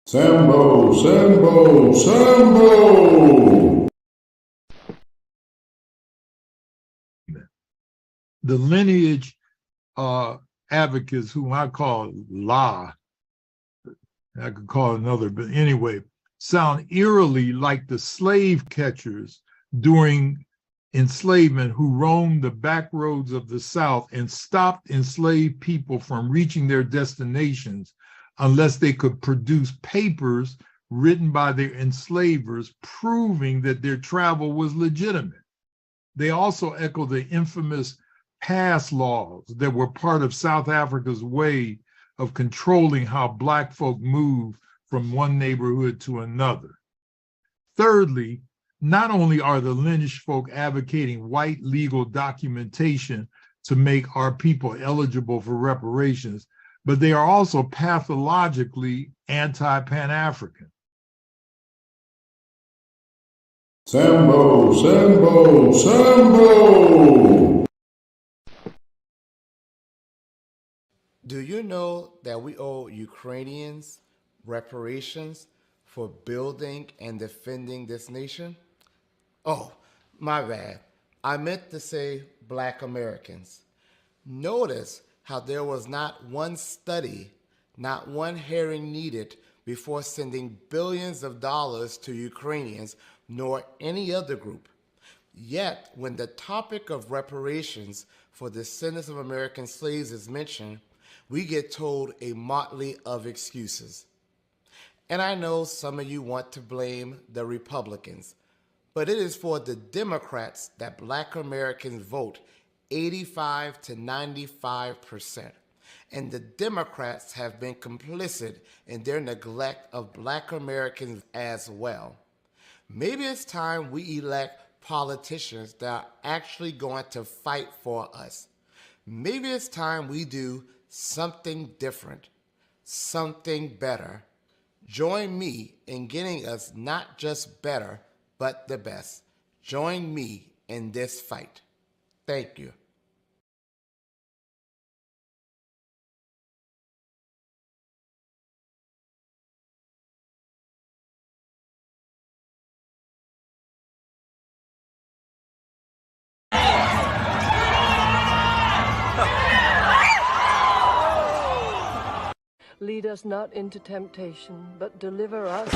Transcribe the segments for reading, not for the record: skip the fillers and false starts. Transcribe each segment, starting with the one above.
Sambo, Sambo, Sambo! The lineage advocates, whom I call La, I could call another, but anyway, sound eerily like the slave catchers during enslavement who roamed the back roads of the South and stopped enslaved people from reaching their destinations unless they could produce papers written by their enslavers proving that their travel was legitimate. They also echo the infamous pass laws that were part of South Africa's way of controlling how Black folk move from one neighborhood to another. Thirdly, not only are the lineage folk advocating white legal documentation to make our people eligible for reparations, but they are also pathologically anti-Pan-African. Sambo, Sambo, Sambo! Do you know that we owe Ukrainians reparations for building and defending this nation? Oh, my bad. I meant to say Black Americans. Notice how there was not one study, not one hearing needed before sending billions of dollars to Ukrainians nor any other group. Yet, when the topic of reparations for descendants of American slaves is mentioned, we get told a motley of excuses. And I know some of you want to blame the Republicans, but it is for the Democrats that Black Americans vote 85 to 95%. And the Democrats have been complicit in their neglect of Black Americans as well. Maybe it's time we elect politicians that are actually going to fight for us. Maybe it's time we do something different, something better. Join me in getting us not just better, but the best. Join me in this fight. Thank you. Lead us not into temptation, but deliver us.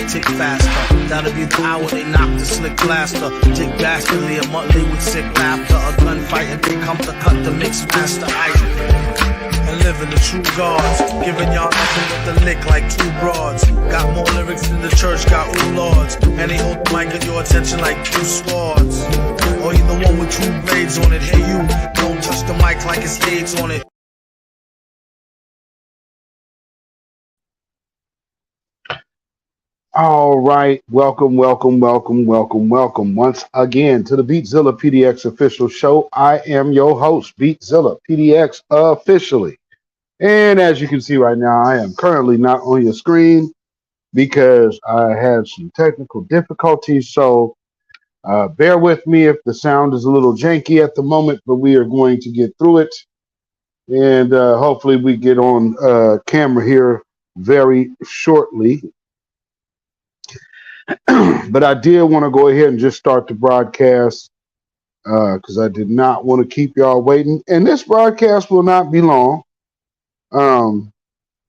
Tick faster, that'll be the hour they knock the slick blaster. Dick dastardly, a Muttley with sick laughter. A gunfight and they come to cut the mix master. And living the true gods, giving y'all nothing but the lick like two broads. Got more lyrics than the church got ooh lords. And they hold the mic at your attention like two swords. Or you the one with two blades on it. Hey you, don't touch the mic like it's AIDS on it. All right, welcome once again to the beatzillapdx official show. I am your host, beatzillapdx officially. And as you can see right now, I am currently not on your screen because I had some technical difficulties. So bear with me if the sound is a little janky at the moment, but we are going to get through it. And hopefully we get on camera here very shortly. But I did want to go ahead and just start the broadcast because I did not want to keep y'all waiting. And this broadcast will not be long.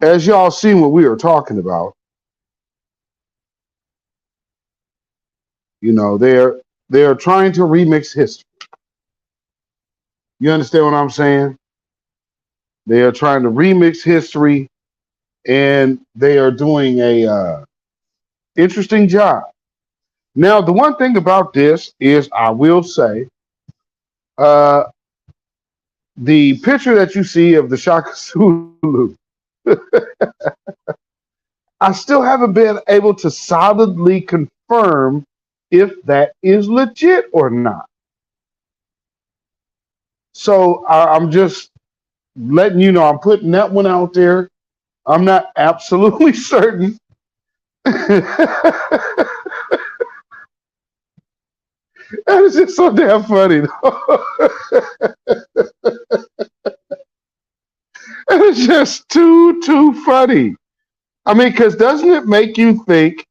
As y'all seen what we are talking about, you know, they're trying to remix history. You understand what I'm saying? They are trying to remix history, and they are doing a interesting job. Now, the one thing about this is, I will say, the picture that you see of the Shaka Zulu, I still haven't been able to solidly confirm if that is legit or not. So I'm just letting you know, I'm putting that one out there. I'm not absolutely certain. That is just so damn funny, though. It's just too funny. I mean, because doesn't it make you think,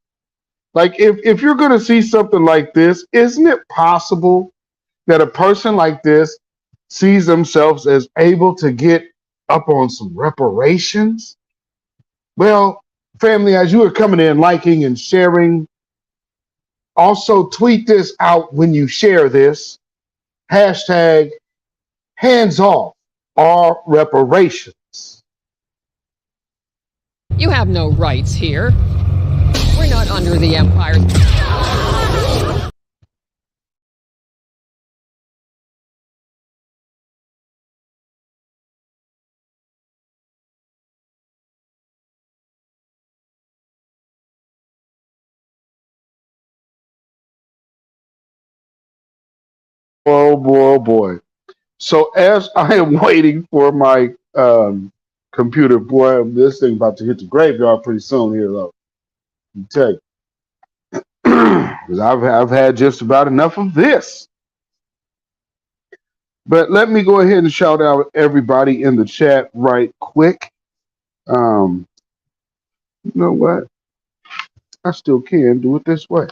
like, if you're going to see something like this, isn't it possible that a person like this sees themselves as able to get up on some reparations? Well, family, as you are coming in, liking and sharing, also tweet this out when you share this. Hashtag hands off all reparations. You have no rights here. We're not under the empire. Oh boy, oh boy. So as I am waiting for my computer, boy, this thing about to hit the graveyard pretty soon here, though. Let me tell you. Because I've had just about enough of this. But let me go ahead and shout out everybody in the chat right quick. You know what? I still can do it this way.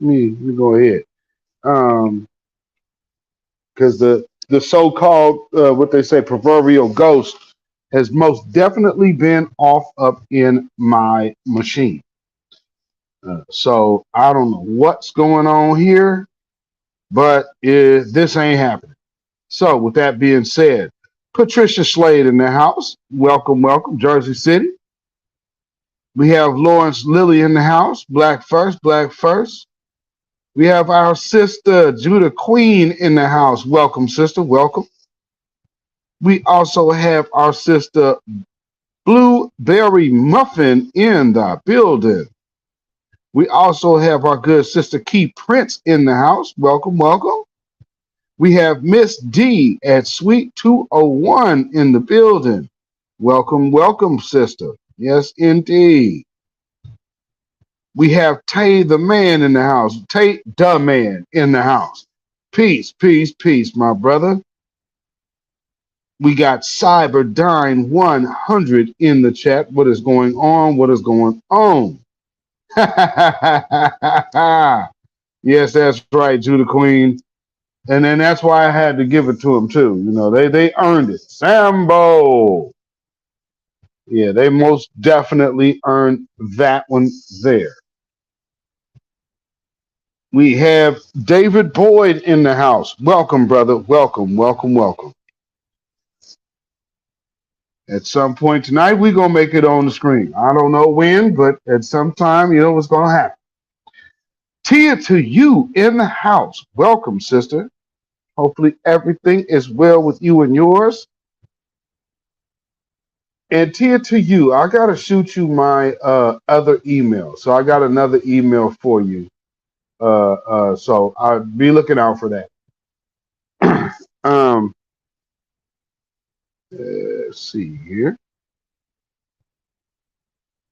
Let me go ahead. Because the so-called, what they say, proverbial ghost has most definitely been off up in my machine. So I don't know what's going on here, but this ain't happening. So with that being said, Patricia Slade in the house. Welcome, Jersey City. We have Lawrence Lilly in the house. Black first. We have our sister Judah Queen in the house. Welcome, sister. Welcome. We also have our sister Blueberry Muffin in the building. We also have our good sister Key Prince in the house. Welcome. We have Miss D at Suite 201 in the building. Welcome, sister. Yes, indeed. We have Tay the Man in the house. Tay the Man in the house. Peace, my brother. We got Cyberdyne 100 in the chat. What is going on? Yes, that's right, Judah Queen. And then that's why I had to give it to them too. You know, they earned it. Sambo. Yeah, they most definitely earned that one there. We have David Boyd in the house. Welcome, brother. Welcome, welcome, welcome. At some point tonight, we're going to make it on the screen. I don't know when, but at some time, you know what's going to happen. Tia to you in the house. Welcome, sister. Hopefully everything is well with you and yours. And Tia to you, I got to shoot you my other email. So I got another email for you. So I'll be looking out for that. Let's see here.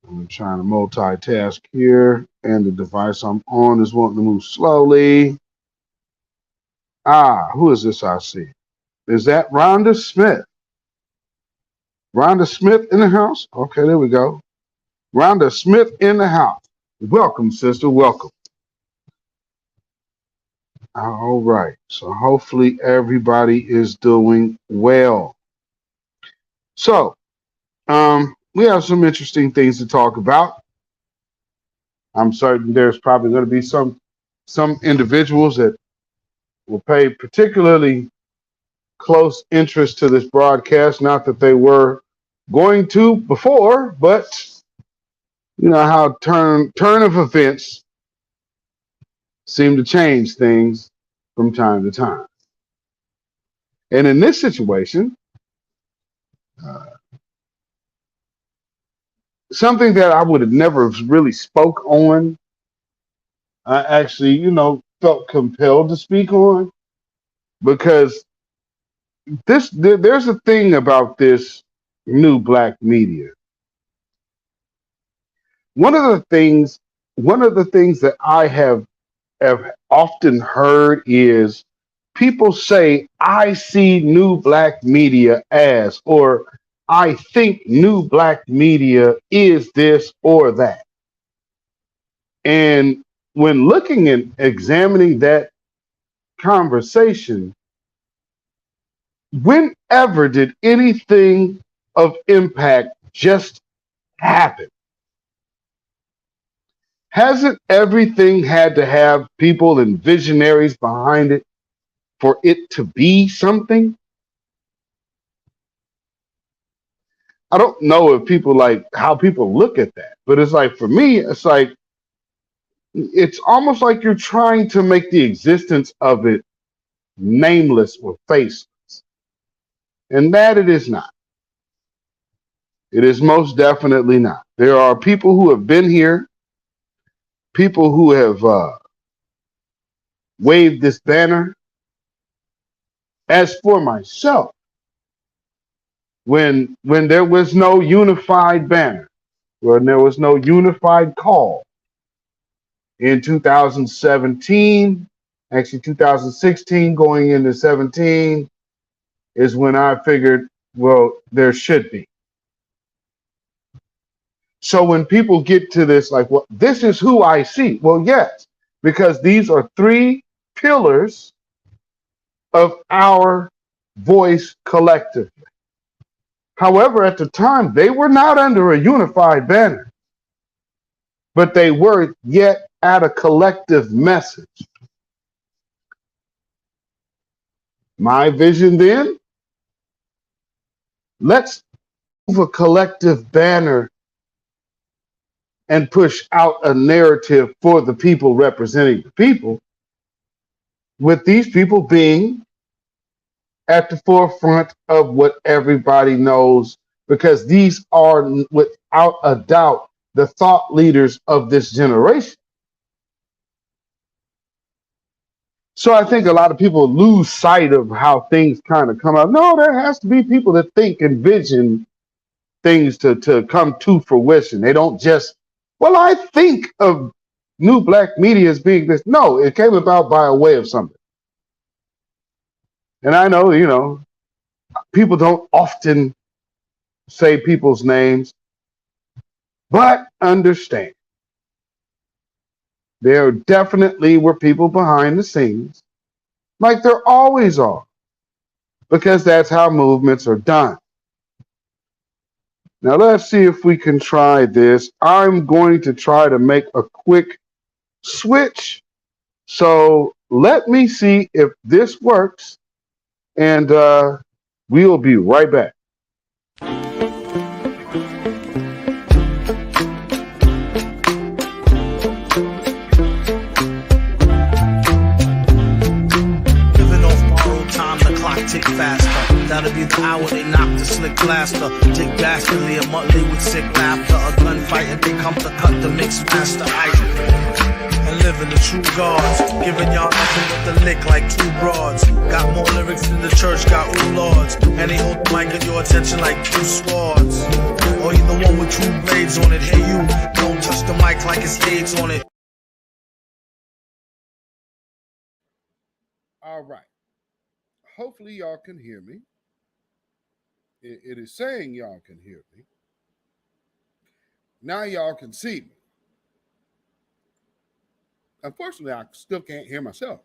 I'm trying to multitask here, and the device I'm on is wanting to move slowly. Who is this I see? Is that Rhonda Smith? Rhonda Smith in the house? Okay, there we go. Rhonda Smith in the house. Welcome, sister. Welcome. All right. So hopefully everybody is doing well. So, we have some interesting things to talk about. I'm certain there's probably going to be some individuals that will pay particularly close interest to this broadcast. Not that they were going to before, but you know how turn of events seem to change things from time to time. And in this situation, something that I would have never really spoke on, I actually, felt compelled to speak on, because there's a thing about this new black media. One of the things that I have often heard is people say, I see new black media as, or I think new black media is this or that. And when looking and examining that conversation, whenever did anything of impact just happen? Hasn't everything had to have people and visionaries behind it for it to be something? I don't know if people like how people look at that, but it's like, for me, it's like, it's almost like you're trying to make the existence of it nameless or faceless. And that it is not. It is most definitely not. There are people who have been here, people who have waved this banner. As for myself, when there was no unified banner, when there was no unified call in 2017, actually 2016 going into 17, is when I figured, well, there should be. So when people get to this, like, well, this is who I see. Well, yes, because these are three pillars of our voice collectively. However, at the time, they were not under a unified banner, but they were yet at a collective message. My vision then, let's move a collective banner and push out a narrative for the people representing the people, with these people being at the forefront of what everybody knows, because these are, without a doubt, the thought leaders of this generation. So I think a lot of people lose sight of how things kind of come out. No, there has to be people that think and vision things to come to fruition. They don't just, well, I think of new black media as being this. No, it came about by a way of something. And I know, people don't often say people's names, but understand There definitely were people behind the scenes, like there always are, because that's how movements are done. Now let's see if we can try this. I'm going to try to make a quick switch. So let me see if this works, and we'll be right back. Living off borrowed time, the clock tick faster. That'll be the hour they knock the slick blaster. Dick dastardly, a monthly with sick laughter. A gunfight and they come to cut the mix master. And living the true gods, giving y'all nothing but the lick like two broads. Got more lyrics than the church got ooh lords. And they hold the mic at your attention like two swords. Or you the one with two blades on it. Hey you, don't touch the mic like it's AIDS on it. All right. Hopefully y'all can hear me. It is saying y'all can hear me. Now y'all can see me. Unfortunately, I still can't hear myself.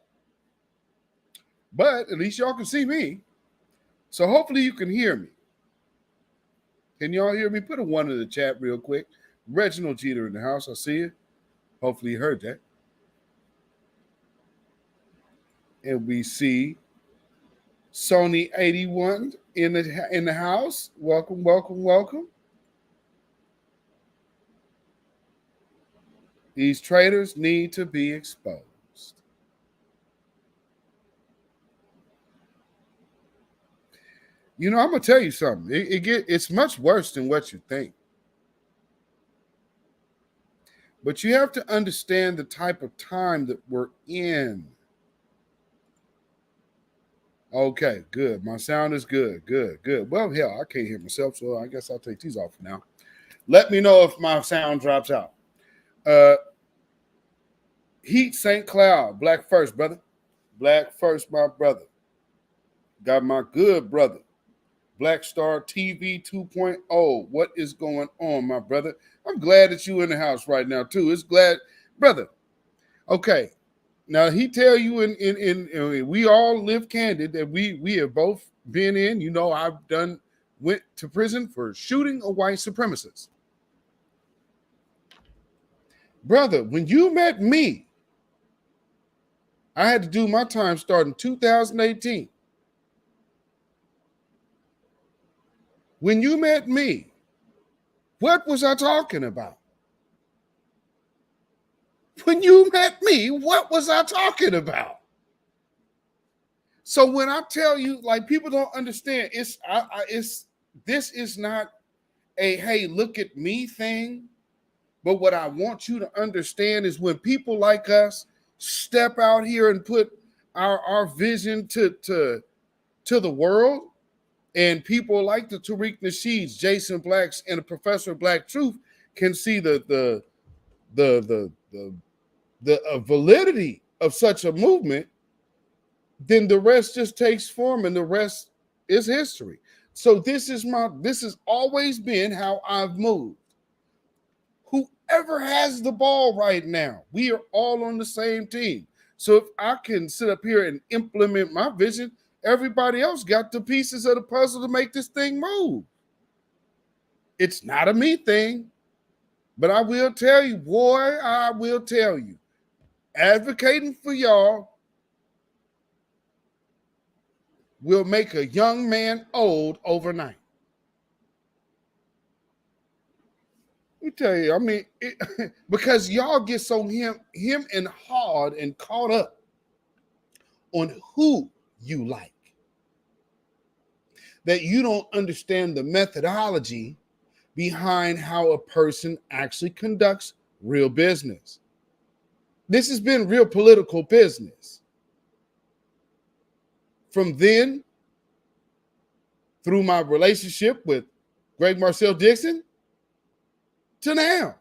But at least y'all can see me. So hopefully you can hear me. Can y'all hear me? Put a 1 in the chat real quick. Reginald Jeter in the house. I see you. Hopefully you heard that. And we see Sony 81 in the house. Welcome, welcome, welcome. These traitors need to be exposed. You know, I'm gonna tell you something. It's much worse than what you think. But you have to understand the type of time that we're in. Okay, good. My sound is good. Good. Well, hell, I can't hear myself, so I guess I'll take these off for now. Let me know if my sound drops out. Heat St. Cloud, Black First, brother. Black First, my brother. Got my good brother. Black Star TV 2.0. What is going on, my brother? I'm glad that you in the house right now, too. It's glad, brother. Okay. Now, he tell you in we all live candid that we have both been in. You know, went to prison for shooting a white supremacist. Brother, when you met me, I had to do my time starting 2018. When you met me, what was I talking about? When you met me, what was I talking about? So when I tell you, like, people don't understand, this is not a hey, look at me thing. But what I want you to understand is when people like us step out here and put our vision to the world, and people like the Tariq Nasheeds, Jason Blacks, and the Professor of Black Truth can see the validity of such a movement, then the rest just takes form and the rest is history. So this has always been how I've moved. Whoever has the ball right now, we are all on the same team. So if I can sit up here and implement my vision, everybody else got the pieces of the puzzle to make this thing move. It's not a me thing, but I will tell you, boy, I will tell you, advocating for y'all will make a young man old overnight. Let me tell you, I mean, because y'all get so him and hard and caught up on who you like that you don't understand the methodology behind how a person actually conducts real business. This has been real political business. From then, through my relationship with Greg Marcel Dixon, to now.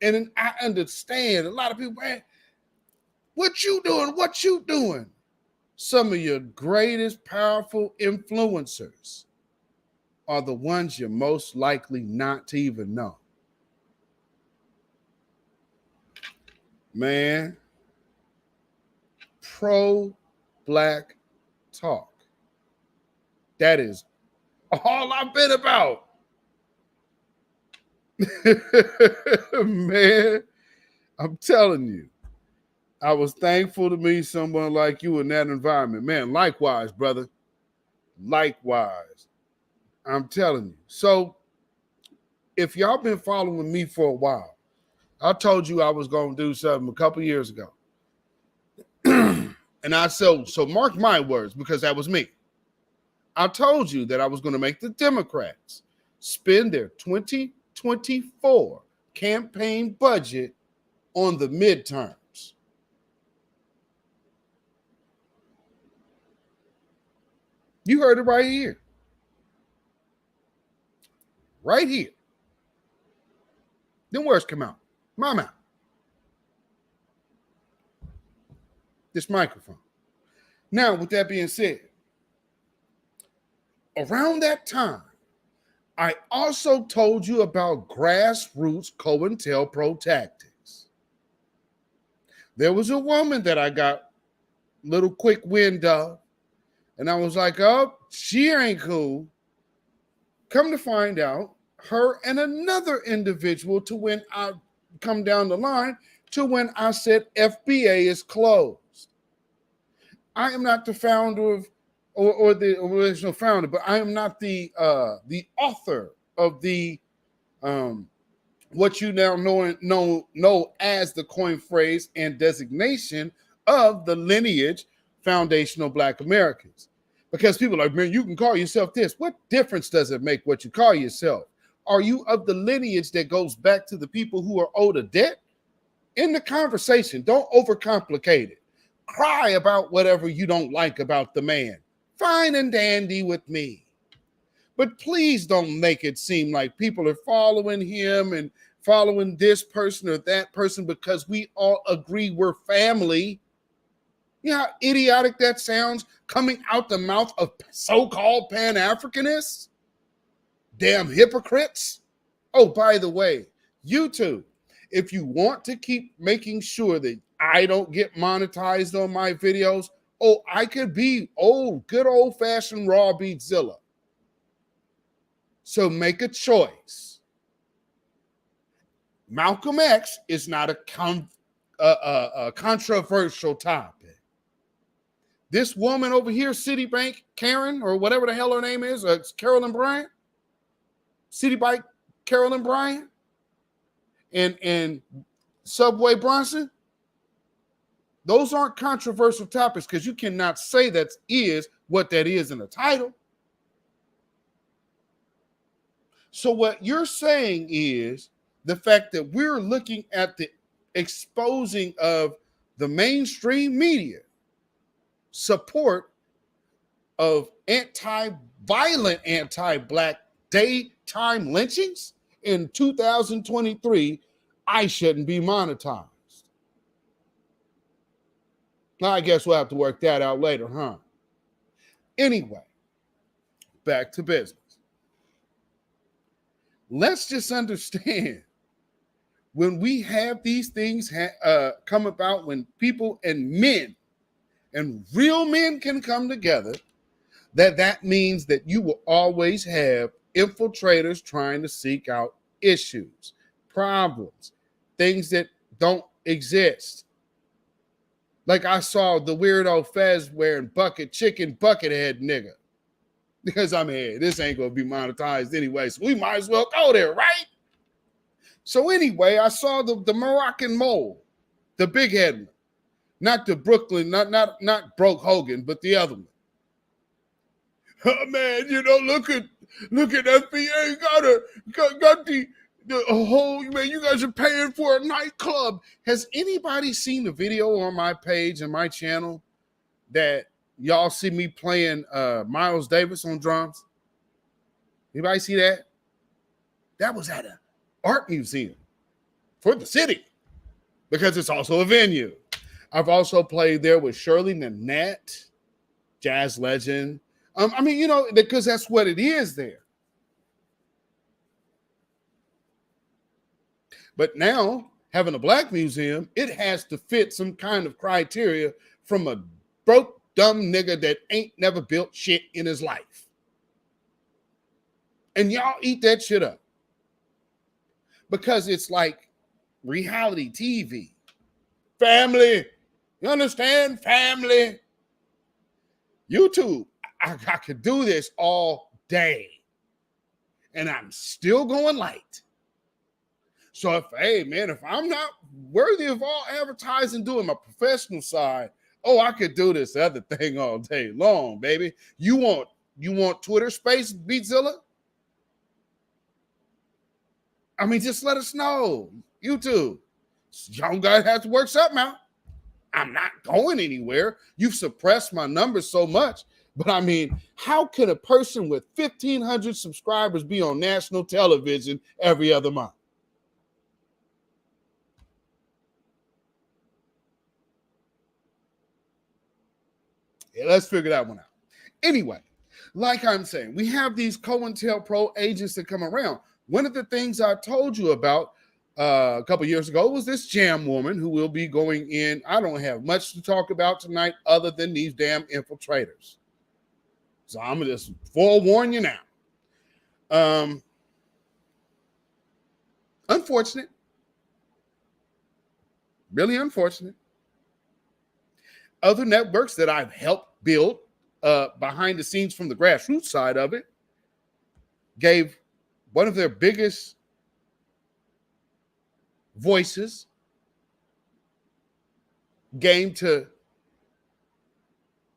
And then I understand a lot of people, man, what you doing? What you doing? Some of your greatest powerful influencers are the ones you're most likely not to even know. Man, pro-black talk. That is all I've been about. Man, I'm telling you, I was thankful to meet someone like you in that environment. Man, likewise, brother. Likewise. I'm telling you. So, if y'all been following me for a while, I told you I was going to do something a couple years ago. And I so mark my words, because that was me. I told you that I was going to make the Democrats spend their 2024 campaign budget on the midterms. You heard it right here. Right here. Them words come out. My mouth. This microphone. Now, with that being said, around that time, I also told you about grassroots COINTELPRO tactics. There was a woman that I got little quick wind of, and I was like, oh, she ain't cool. Come to find out, her and another individual, to when I come down the line, to when I said FBA is closed. I am not the founder of, or the original founder, but I am not the author of the what you now know as the coin phrase and designation of the lineage foundational Black Americans. Because people are like, man, you can call yourself this. What difference does it make what you call yourself? Are you of the lineage that goes back to the people who are owed a debt? In the conversation, don't overcomplicate it. Cry about whatever you don't like about the man. Fine and dandy with me. But please don't make it seem like people are following him and following this person or that person because we all agree we're family. You know how idiotic that sounds coming out the mouth of so-called Pan-Africanists? Damn hypocrites. Oh, by the way, YouTube, if you want to keep making sure that I don't get monetized on my videos, oh, I could be good old-fashioned raw beatzilla. So make a choice. Malcolm X is not a controversial topic. This woman over here, Citibank Karen, or whatever the hell her name is, Carolyn Bryant, Citibank Carolyn Bryant, and Subway Bronson, those aren't controversial topics because you cannot say that is what that is in the title. So what you're saying is the fact that we're looking at the exposing of the mainstream media support of anti-violent, anti-Black daytime lynchings in 2023, I shouldn't be monetized. Now, I guess we'll have to work that out later, huh? Anyway, back to business. Let's just understand, when we have these things come about, when people and men and real men can come together, that means that you will always have infiltrators trying to seek out issues, problems, things that don't exist. Like I saw the weirdo Fez wearing chicken bucket head nigga. Because I mean, this ain't gonna be monetized anyway, so we might as well go there, right? So anyway, I saw the Moroccan mole, the big head one, not the Brooklyn, not Broke Hogan, but the other one. Oh man, you know, look at FBA got the whole, man, you guys are paying for a nightclub. Has anybody seen the video on my page and my channel that y'all see me playing Miles Davis on drums? Anybody see that? That was at an art museum for the city because it's also a venue. I've also played there with Shirley Nanette, jazz legend. I mean, you know, because that's what it is there. But now having a black museum, it has to fit some kind of criteria from a broke, dumb nigga that ain't never built shit in his life. And y'all eat that shit up. Because it's like reality TV. Family. You understand? Family. YouTube. I could do this all day. And I'm still going light. So if I'm not worthy of all advertising doing my professional side, I could do this other thing all day long, baby. You want Twitter space, Beatzilla? I mean, just let us know. YouTube. Y'all guys have to work something out. I'm not going anywhere. You've suppressed my numbers so much. But I mean, how can a person with 1,500 subscribers be on national television every other month? Yeah, let's figure that one out. Anyway, like I'm saying, we have these COINTELPRO agents that come around. One of the things I told you about a couple years ago was this Jam woman who will be going in. I don't have much to talk about tonight other than these damn infiltrators. So I'm going to just forewarn you now. Unfortunate. Really unfortunate. Other networks that I've helped build behind the scenes from the grassroots side of it gave one of their biggest voices game to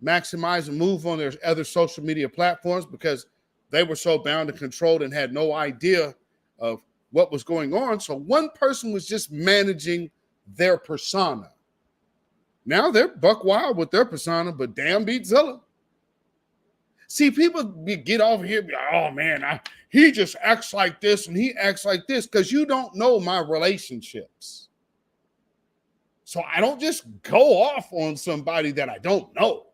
maximize and move on their other social media platforms because they were so bound and controlled and had no idea of what was going on. So one person was just managing their persona. Now they're buck wild with their persona, but damn Beatzilla. See, people get over here, oh man, he just acts like this and he acts like this because you don't know my relationships. So I don't just go off on somebody that I don't know.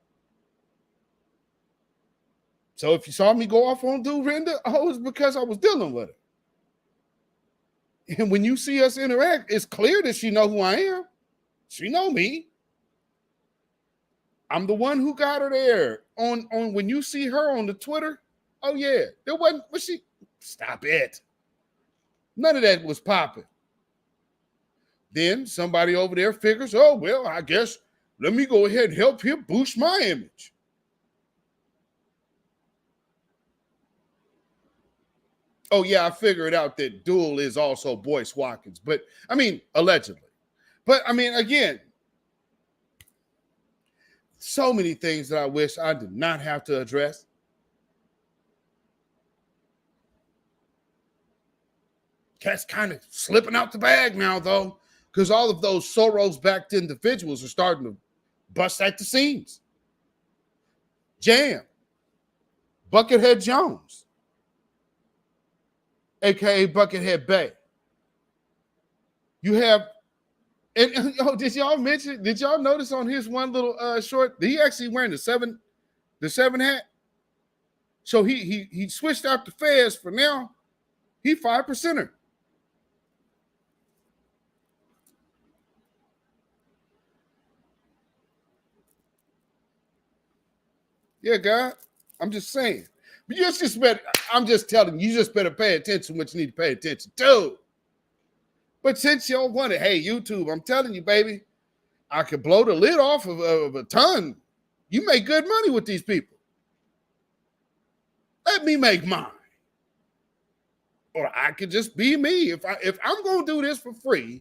So if you saw me go off on Dorinda, it's because I was dealing with it. And when you see us interact, it's clear that she know who I am. She know me. I'm the one who got her there. On when you see her on the Twitter, oh yeah, there wasn't, was she? Stop it. None of that was popping. Then somebody over there figures, oh, well, I guess let me go ahead and help him boost my image. Oh, yeah, I figured out that Duel is also Boyce Watkins, but I mean, allegedly. But I mean, again, so many things that I wish I did not have to address. Cat's kind of slipping out the bag now, though, because all of those Soros-backed individuals are starting to bust at the seams. Jam, Buckethead Jones, aka Buckethead Bay. You have, and did y'all notice on his one little short, he actually wearing the seven hat? So he switched out the fez for now. He 5%er. Yeah, God, I'm just saying. But you just better, I'm just telling you, you just better pay attention to what you need to pay attention to. But since y'all want it, hey, YouTube, I'm telling you, baby, I could blow the lid off of a ton. You make good money with these people. Let me make mine. Or I could just be me. If I'm going to do this for free,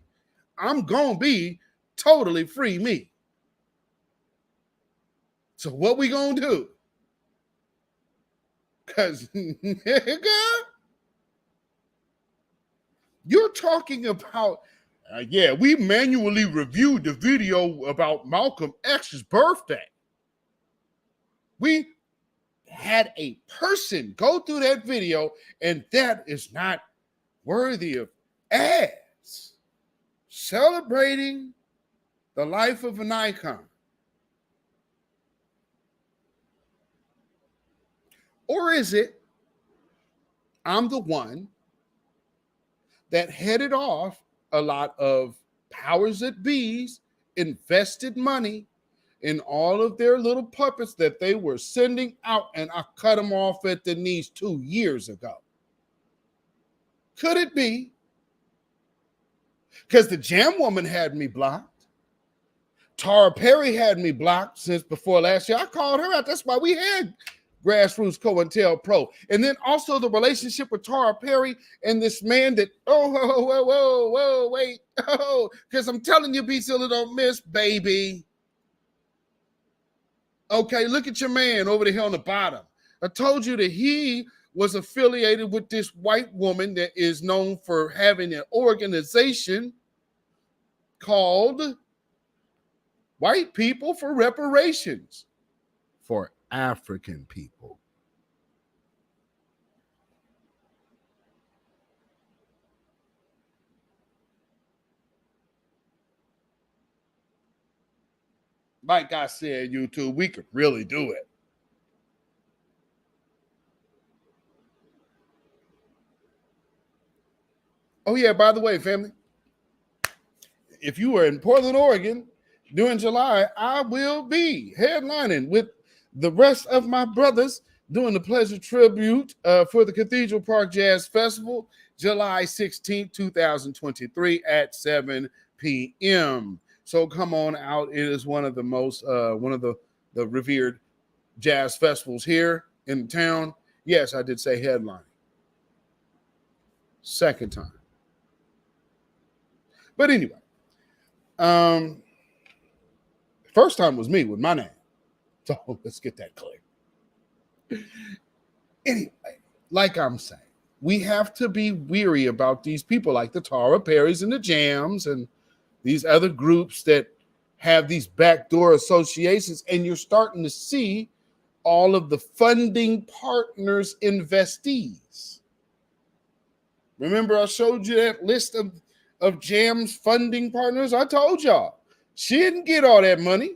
I'm going to be totally free me. So what we going to do? Because, you're talking about, we manually reviewed the video about Malcolm X's birthday. We had a person go through that video, and that is not worthy of ads. Celebrating the life of an icon. Or is it, I'm the one that headed off a lot of powers that be's invested money in all of their little puppets that they were sending out, and I cut them off at the knees 2 years ago. Could it be? Because the Jam Woman had me blocked. Tara Perry had me blocked since before last year. I called her out. That's why we had Grassroots COINTELPRO. And then also the relationship with Tara Perry and this man that, wait. Oh, because I'm telling you, Beatzilla don't miss, baby. Okay, look at your man over there on the bottom. I told you that he was affiliated with this white woman that is known for having an organization called White People for Reparations for African people. Like I said, YouTube, we could really do it. Oh, yeah, by the way, family, if you are in Portland, Oregon, during July, I will be headlining with the rest of my brothers doing the Pleasure Tribute for the Cathedral Park Jazz Festival, July 16th, 2023 at 7 p.m. So come on out. It is one of the most, one of the revered jazz festivals here in town. Yes, I did say headlining. Second time. But anyway, first time was me with my name. So let's get that clear. Anyway, like I'm saying, we have to be weary about these people like the Tara Perrys and the Jams and these other groups that have these backdoor associations, and you're starting to see all of the funding partners investees. Remember I showed you that list of Jam's funding partners? I told y'all, she didn't get all that money.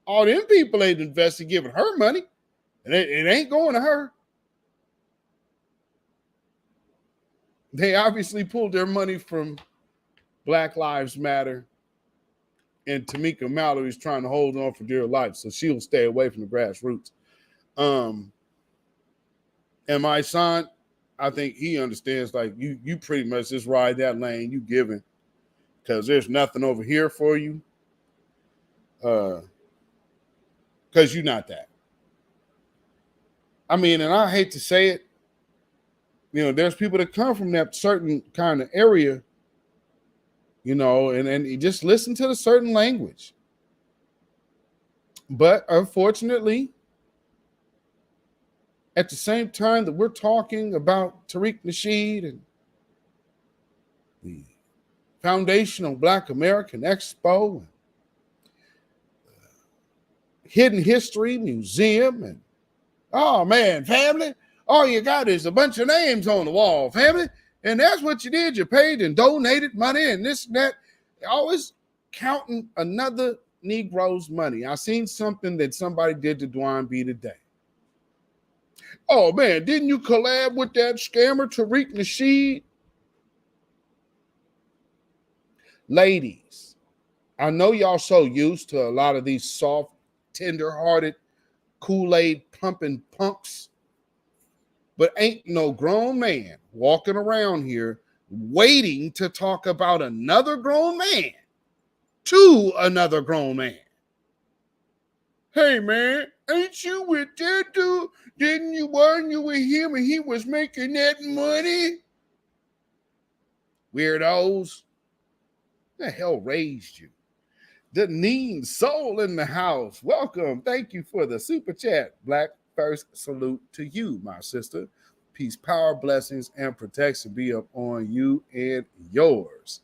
All them people ain't invested giving her money. And it ain't going to her. They obviously pulled their money from Black Lives Matter. And Tamika Mallory's trying to hold on for dear life, so she'll stay away from the grassroots. And my son, I think he understands, like, you pretty much just ride that lane you giving, because there's nothing over here for you. Because you're not that. I mean, and I hate to say it, you know, there's people that come from that certain kind of area, you know, and you just listen to the certain language. But unfortunately, at the same time that we're talking about Tariq Nasheed and the Foundational Black American Expo, and Hidden History Museum, and oh man, family, all you got is a bunch of names on the wall, family. And that's what you did. You paid and donated money and this and that. Always counting another Negro's money. I seen something that somebody did to Dwan B today. Oh man, didn't you collab with that scammer Tariq Nasheed? Ladies, I know y'all so used to a lot of these soft, tender-hearted, Kool-Aid pumping punks, but ain't no grown man walking around here waiting to talk about another grown man to another grown man. Hey man, ain't you with that dude? Didn't you argue with him and he was making that money? Weirdos. The hell raised you? The Neen Soul in the house. Welcome. Thank you for the super chat. Black first salute to you, my sister. Peace, power, blessings, and protection be up on you and yours.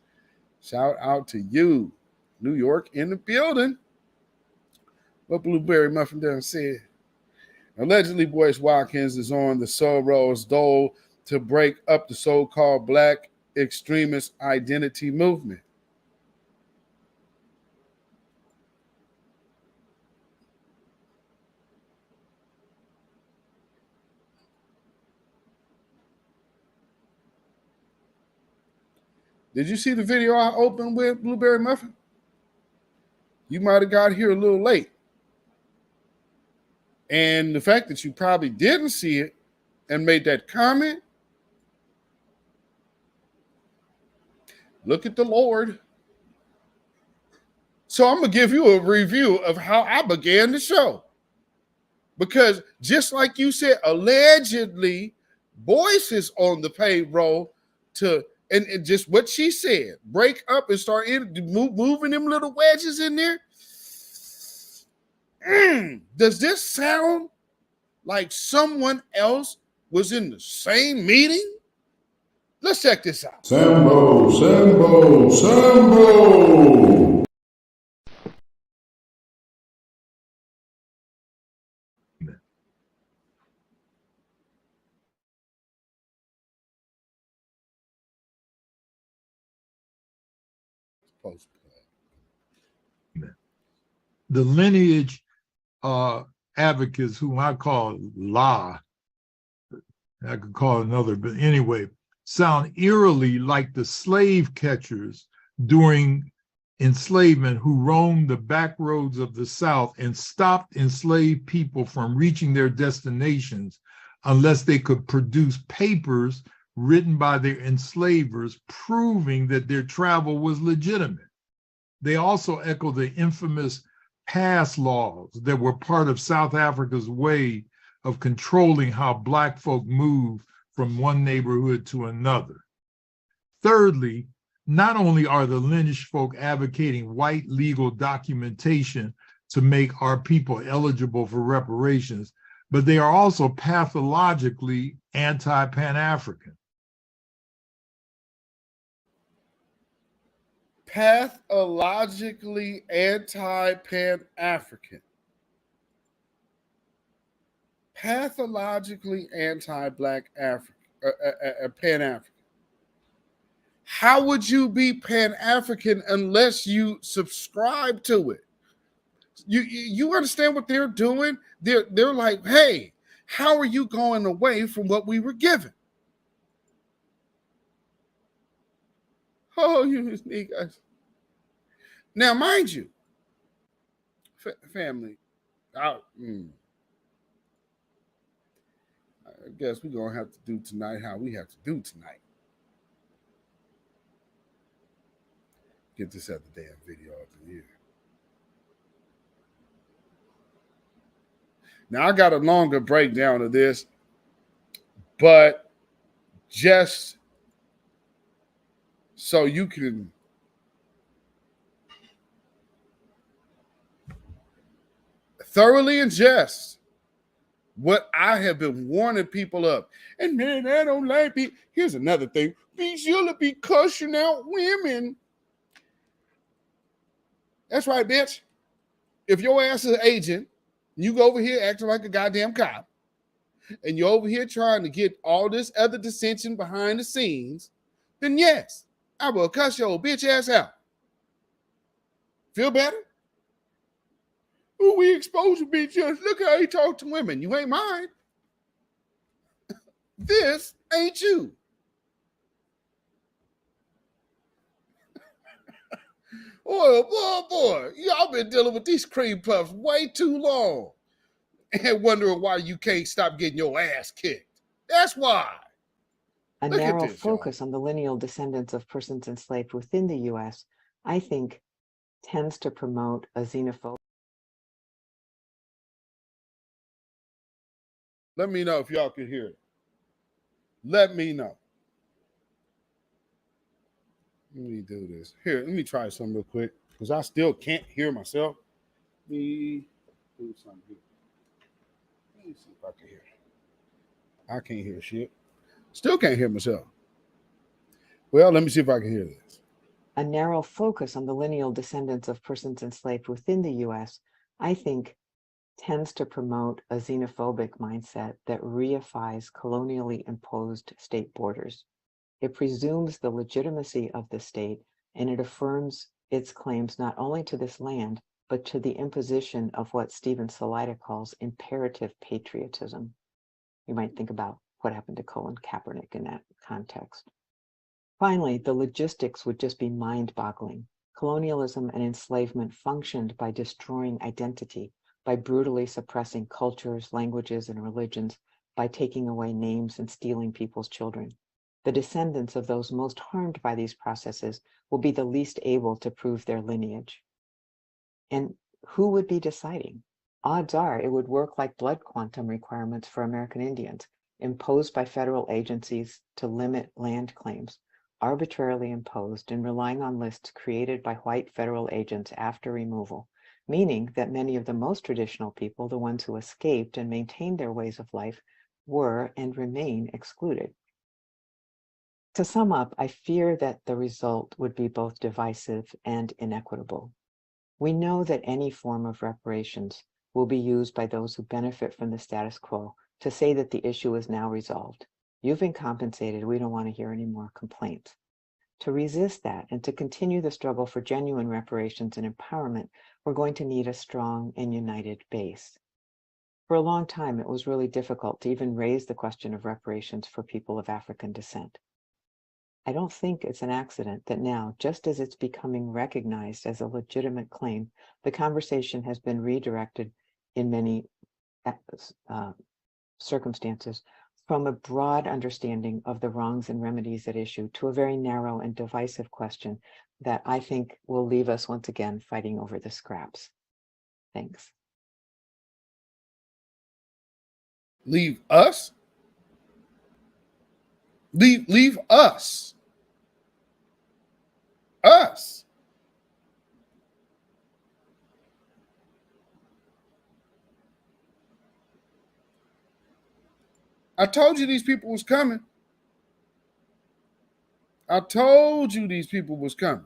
Shout out to you. New York in the building. What Blueberry Muffin done said. Allegedly, Boyce Watkins is on the Soros dole to break up the so-called black extremist identity movement. Did you see the video I opened with Blueberry Muffin? You might have got here a little late. And the fact that you probably didn't see it and made that comment, look at the Lord. So I'm going to give you a review of how I began the show. Because just like you said, allegedly, Boyce is on the payroll to, and just what she said, break up and start moving them little wedges in there. Does this sound like someone else was in the same meeting? Let's check this out. Sambo, Sambo, Sambo! The lineage advocates, whom I call La, I could call another, but anyway, sound eerily like the slave catchers during enslavement who roamed the back roads of the South and stopped enslaved people from reaching their destinations unless they could produce papers written by their enslavers proving that their travel was legitimate. They also echo the infamous pass laws that were part of South Africa's way of controlling how Black folk move from one neighborhood to another. Thirdly, not only are the lineage folk advocating white legal documentation to make our people eligible for reparations, but they are also pathologically anti-Pan-African. Pathologically anti-Pan-African. Pathologically anti-Black African, Pan-African. How would you be Pan-African unless you subscribe to it? You understand what they're doing? They're like, hey, how are you going away from what we were given? Oh, you sneak us. Now, mind you, family, I guess we're going to have to do tonight how we have to do tonight. Get this other damn video up in here. Now, I got a longer breakdown of this, but just so you can thoroughly ingest what I have been warning people of. And man, I don't like it. Here's another thing. You'll be cussing out women. That's right, bitch. If your ass is an agent, you go over here acting like a goddamn cop, and you're over here trying to get all this other dissension behind the scenes, then yes, I will cuss your bitch ass out. Feel better? Oh, we expose you, bitch. Look how he talk to women. You ain't mine. This ain't you. Boy, y'all been dealing with these cream puffs way too long and wondering why you can't stop getting your ass kicked. That's why. A Look at narrow this, focus y'all. on the lineal descendants of persons enslaved within the U.S., I think, tends to promote a xenophobic. Let me know if y'all can hear it. Let me know. Let me do this. Here, let me try something real quick because I still can't hear myself. Let me do something here. Let me see if I can hear it. I can't hear shit. Still can't hear myself. Well, let me see if I can hear this. A narrow focus on the lineal descendants of persons enslaved within the U.S., I think, tends to promote a xenophobic mindset that reifies colonially imposed state borders. It presumes the legitimacy of the state, and it affirms its claims not only to this land, but to the imposition of what Stephen Salida calls imperative patriotism. You might think about what happened to Colin Kaepernick in that context. Finally, the logistics would just be mind-boggling. Colonialism and enslavement functioned by destroying identity, by brutally suppressing cultures, languages, and religions, by taking away names and stealing people's children. The descendants of those most harmed by these processes will be the least able to prove their lineage. And who would be deciding? Odds are it would work like blood quantum requirements for American Indians, imposed by federal agencies to limit land claims, arbitrarily imposed and relying on lists created by white federal agents after removal, meaning that many of the most traditional people, the ones who escaped and maintained their ways of life, were and remain excluded. To sum up, I fear that the result would be both divisive and inequitable. We know that any form of reparations will be used by those who benefit from the status quo to say that the issue is now resolved. You've been compensated. We don't want to hear any more complaints. To resist that and to continue the struggle for genuine reparations and empowerment, we're going to need a strong and united base. For a long time, it was really difficult to even raise the question of reparations for people of African descent. I don't think it's an accident that now, just as it's becoming recognized as a legitimate claim, the conversation has been redirected in many circumstances from a broad understanding of the wrongs and remedies at issue to a very narrow and divisive question that I think will leave us once again fighting over the scraps. Thanks. Leave us? Leave us. Us. I told you these people was coming. I told you these people was coming.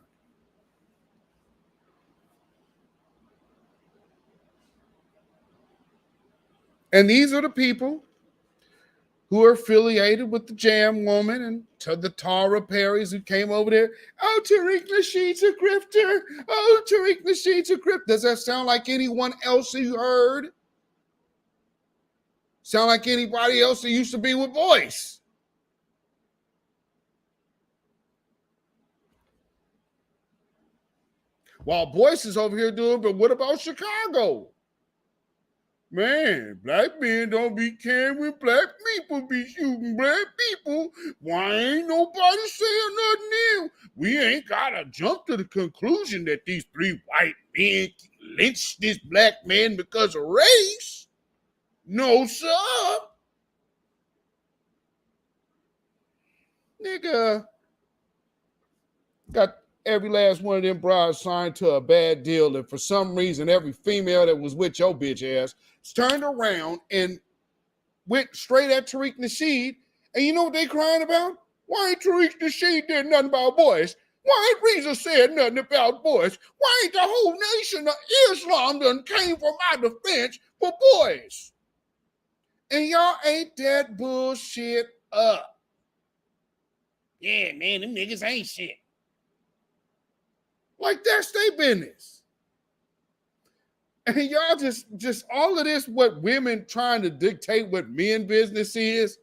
And these are the people who are affiliated with the Jam Woman and to the Tara Perrys who came over there. Oh, Tariq Nasheed's a grifter. Oh, Tariq Nasheed's a grifter. Does that sound like anyone else you heard? Sound like anybody else that used to be with Boyce? While Boyce is over here doing, but what about Chicago? Man, black men don't be caring when black people be shooting black people. Why ain't nobody saying nothing new? We ain't gotta jump to the conclusion that these three white men lynched this black man because of race. No, sir. Nigga, got every last one of them brides signed to a bad deal, and for some reason, every female that was with your bitch ass turned around and went straight at Tariq Nasheed. And you know what they crying about? Why ain't Tariq Nasheed did nothing about Boyce? Why ain't Reza said nothing about Boyce? Why ain't the whole nation of Islam done came from my defense for Boyce? And y'all ain't that bullshit up. Yeah, man, them niggas ain't shit. Like, that's their business. And y'all just all of this, what women trying to dictate what men business is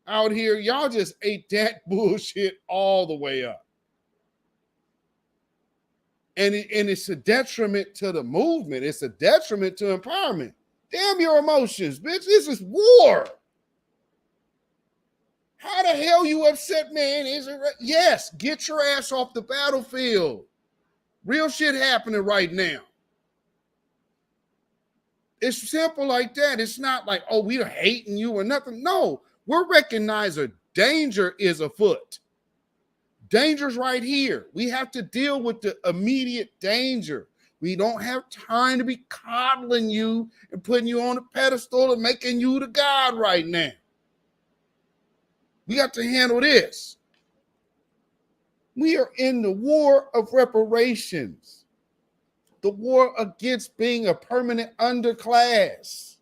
out here, y'all just ate that bullshit all the way up. And it's a detriment to the movement. It's a detriment to empowerment. Damn your emotions, bitch. This is war. How the hell you upset, man? Is it? Yes, get your ass off the battlefield. Real shit happening right now. It's simple like that. It's not like, oh, we're hating you or nothing. No, we're recognizing danger is afoot. Danger's right here. We have to deal with the immediate danger. We don't have time to be coddling you and putting you on a pedestal and making you the god right now. We got to handle this. We are in the war of reparations. The war against being a permanent underclass.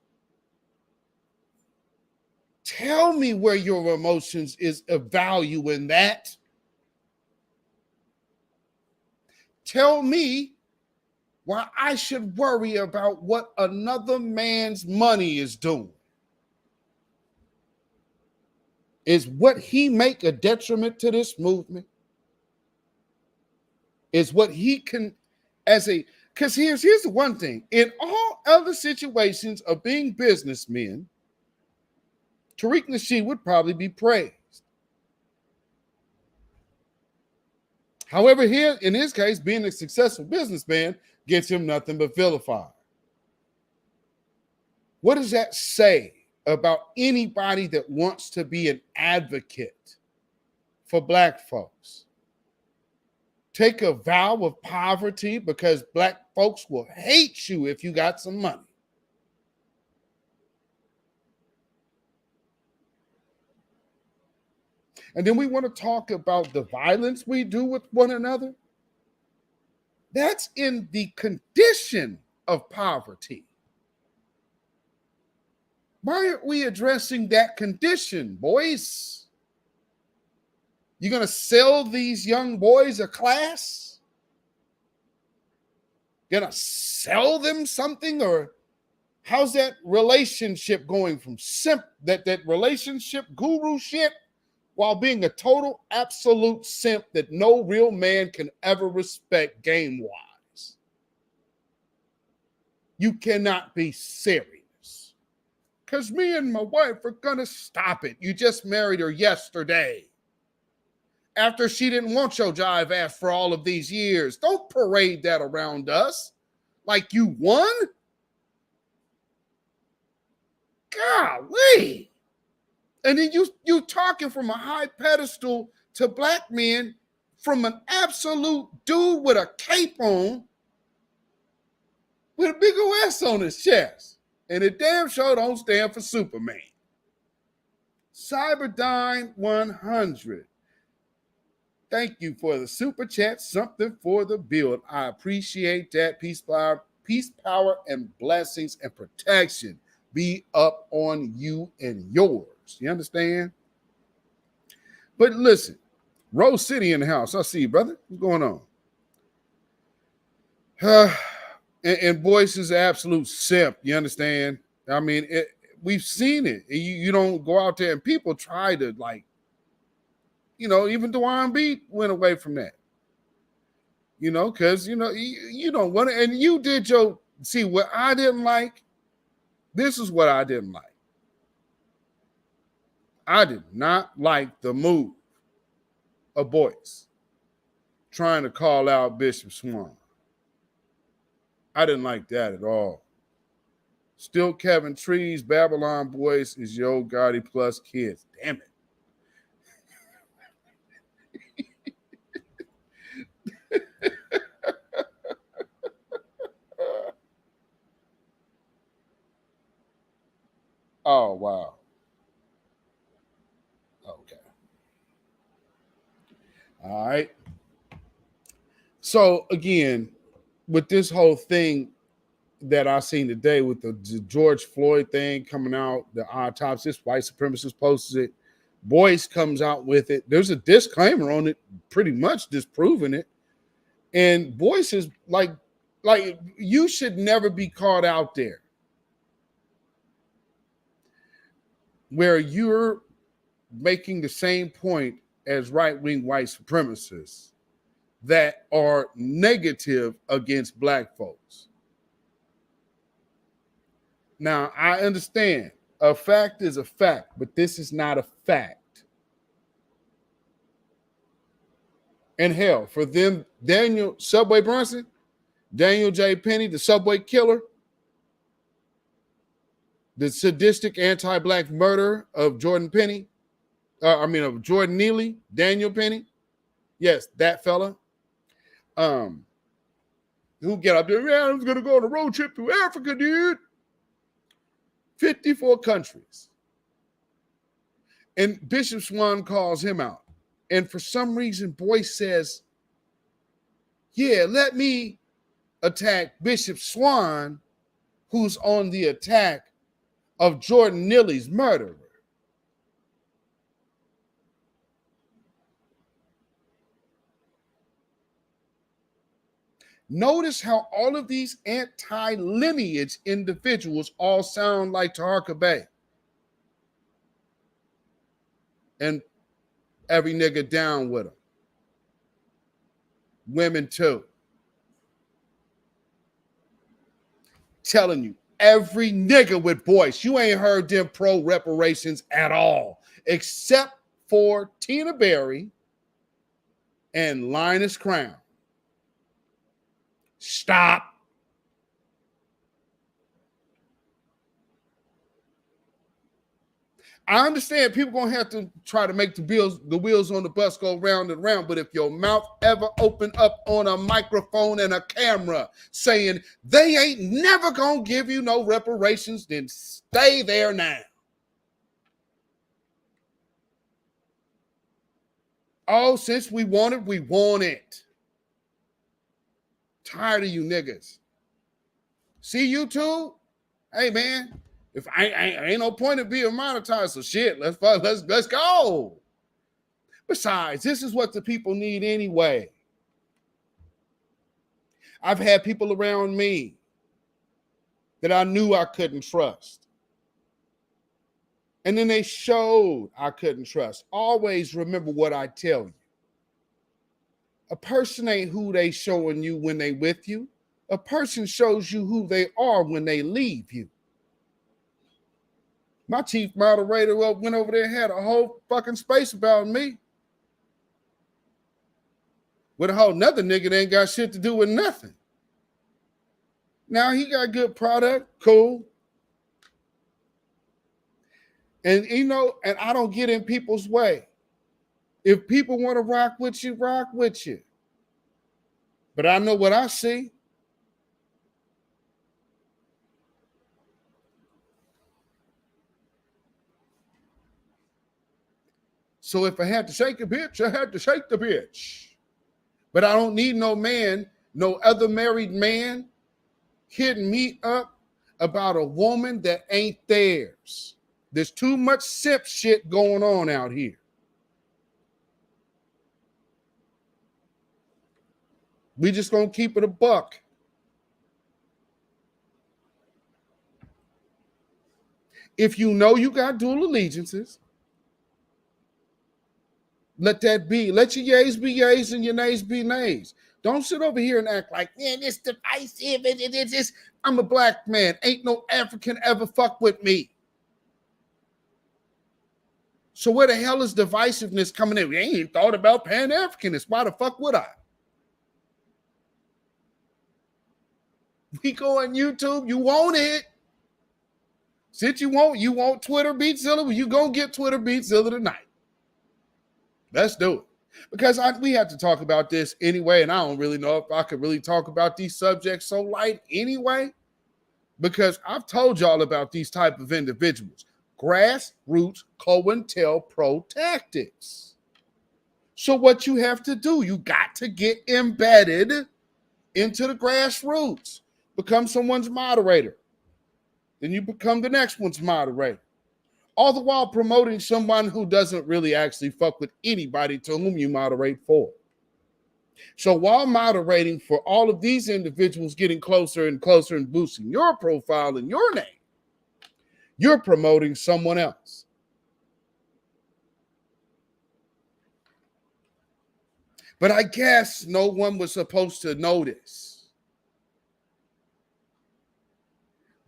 Tell me where your emotions is of value in that. Tell me why I should worry about what another man's money is doing. Is what he make a detriment to this movement? is what he can because here's the one thing. In all other situations of being businessmen, Tariq Nasheed would probably be praised. However, here in his case, being a successful businessman gets him nothing but vilified. What does that say about anybody that wants to be an advocate for Black folks? Take a vow of poverty because Black folks will hate you if you got some money. And then we want to talk about the violence we do with one another. That's in the condition of poverty. Why aren't we addressing that condition, boys? You're going to sell these young boys a class? Going to sell them something? Or how's that relationship going from that relationship guru shit while being a total absolute simp that no real man can ever respect game-wise? You cannot be serious. Because me and my wife are going to stop it. You just married her yesterday. After she didn't want your jive ass for all of these years. Don't parade that around us like you won. Golly. And then you talking from a high pedestal to Black men from an absolute dude with a cape on with a big old S on his chest. And it damn sure don't stand for Superman. Cyberdyne 100. Thank you for the super chat. Something for the build. I appreciate that. Peace, power, and blessings and protection be up on you and yours. You understand? But listen, Rose City in the house. I see you, brother. What's going on? And Boyce is an absolute simp. You understand? I mean, we've seen it. You don't go out there and people try to even Dwayne B went away from that. Because, you don't want to. And you did see what I didn't like. This is what I didn't like. I did not like the move of Boyce trying to call out Bishop Swan. I didn't like that at all. Still Kevin Trees, Babylon Boyce is Yo Gotti plus kids. Damn it. Oh, wow. Okay. All right. So, again, with this whole thing that I seen today with the George Floyd thing coming out, the autopsy, white supremacist posts it, Boyce comes out with it. There's a disclaimer on it, pretty much disproving it. And Boyce is like you should never be caught out there where you're making the same point as right-wing white supremacists that are negative against Black folks. Now, I understand a fact is a fact, but this is not a fact. And hell, for them, Daniel Subway Brunson, Daniel J. Penny, the Subway killer, the sadistic anti-Black murderer of Jordan Penny, of Jordan Neely, Daniel Penny. Yes, that fella. Who get up there? Yeah, I was going to go on a road trip to Africa, dude. 54 countries. And Bishop Swan calls him out. And for some reason, Boyce says, yeah, let me attack Bishop Swan, who's on the attack of Jordan Neely's murderer. Notice how all of these anti-lineage individuals all sound like Taharka Bey. And every nigga down with them. women too. Telling you, every nigga with voice, you ain't heard them pro reparations at all, except for Tina Berry and Linus Crown. Stop. I understand people gonna have to try to make the wheels on the bus go round and round, but if your mouth ever open up on a microphone and a camera saying they ain't never gonna give you no reparations, then stay there now. Oh, since we want it, we want it. Tired of you niggas. See YouTube? Hey man, if I ain't no point in being monetized, so shit, let's go. Besides, this is what the people need anyway. I've had people around me that I knew I couldn't trust. And then they showed I couldn't trust. Always remember what I tell you. A person ain't who they showing you when they with you. A person shows you who they are when they leave you. My chief moderator went over there and had a whole fucking space about me. With a whole nother nigga that ain't got shit to do with nothing. Now he got good product, cool. And you know, and I don't get in people's way. If people want to rock with you, rock with you. But I know what I see. So if I had to shake a bitch, I had to shake the bitch. But I don't need no man, no other married man hitting me up about a woman that ain't theirs. There's too much simp shit going on out here. We just gonna keep it a buck. If you know you got dual allegiances, let that be. Let your yays be yays and your nays be nays. Don't sit over here and act like, man, it's divisive. It's I'm a black man. Ain't no African ever fuck with me. So where the hell is divisiveness coming in? We ain't even thought about Pan-Africanists. Why the fuck would I? We go on YouTube. You want it. Since you want Twitter Beatzilla, well, you gonna get Twitter Beatzilla tonight. Let's do it. Because we have to talk about this anyway, and I don't really know if I could really talk about these subjects so light anyway, because I've told y'all about these type of individuals. Grassroots COINTELPRO tactics. So what you have to do, you got to get embedded into the grassroots. Become someone's moderator. Then you become the next one's moderator. All the while promoting someone who doesn't really actually fuck with anybody to whom you moderate for. So while moderating for all of these individuals getting closer and closer and boosting your profile and your name, you're promoting someone else. But I guess no one was supposed to notice.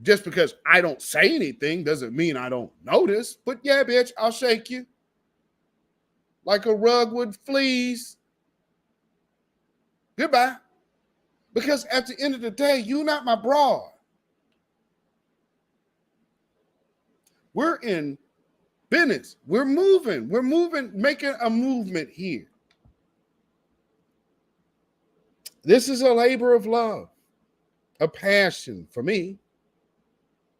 Just because I don't say anything doesn't mean I don't notice. But yeah, bitch, I'll shake you. Like a rug with fleas. Goodbye. Because at the end of the day, you're not my broad. We're in business. We're moving, making a movement here. This is a labor of love, a passion for me.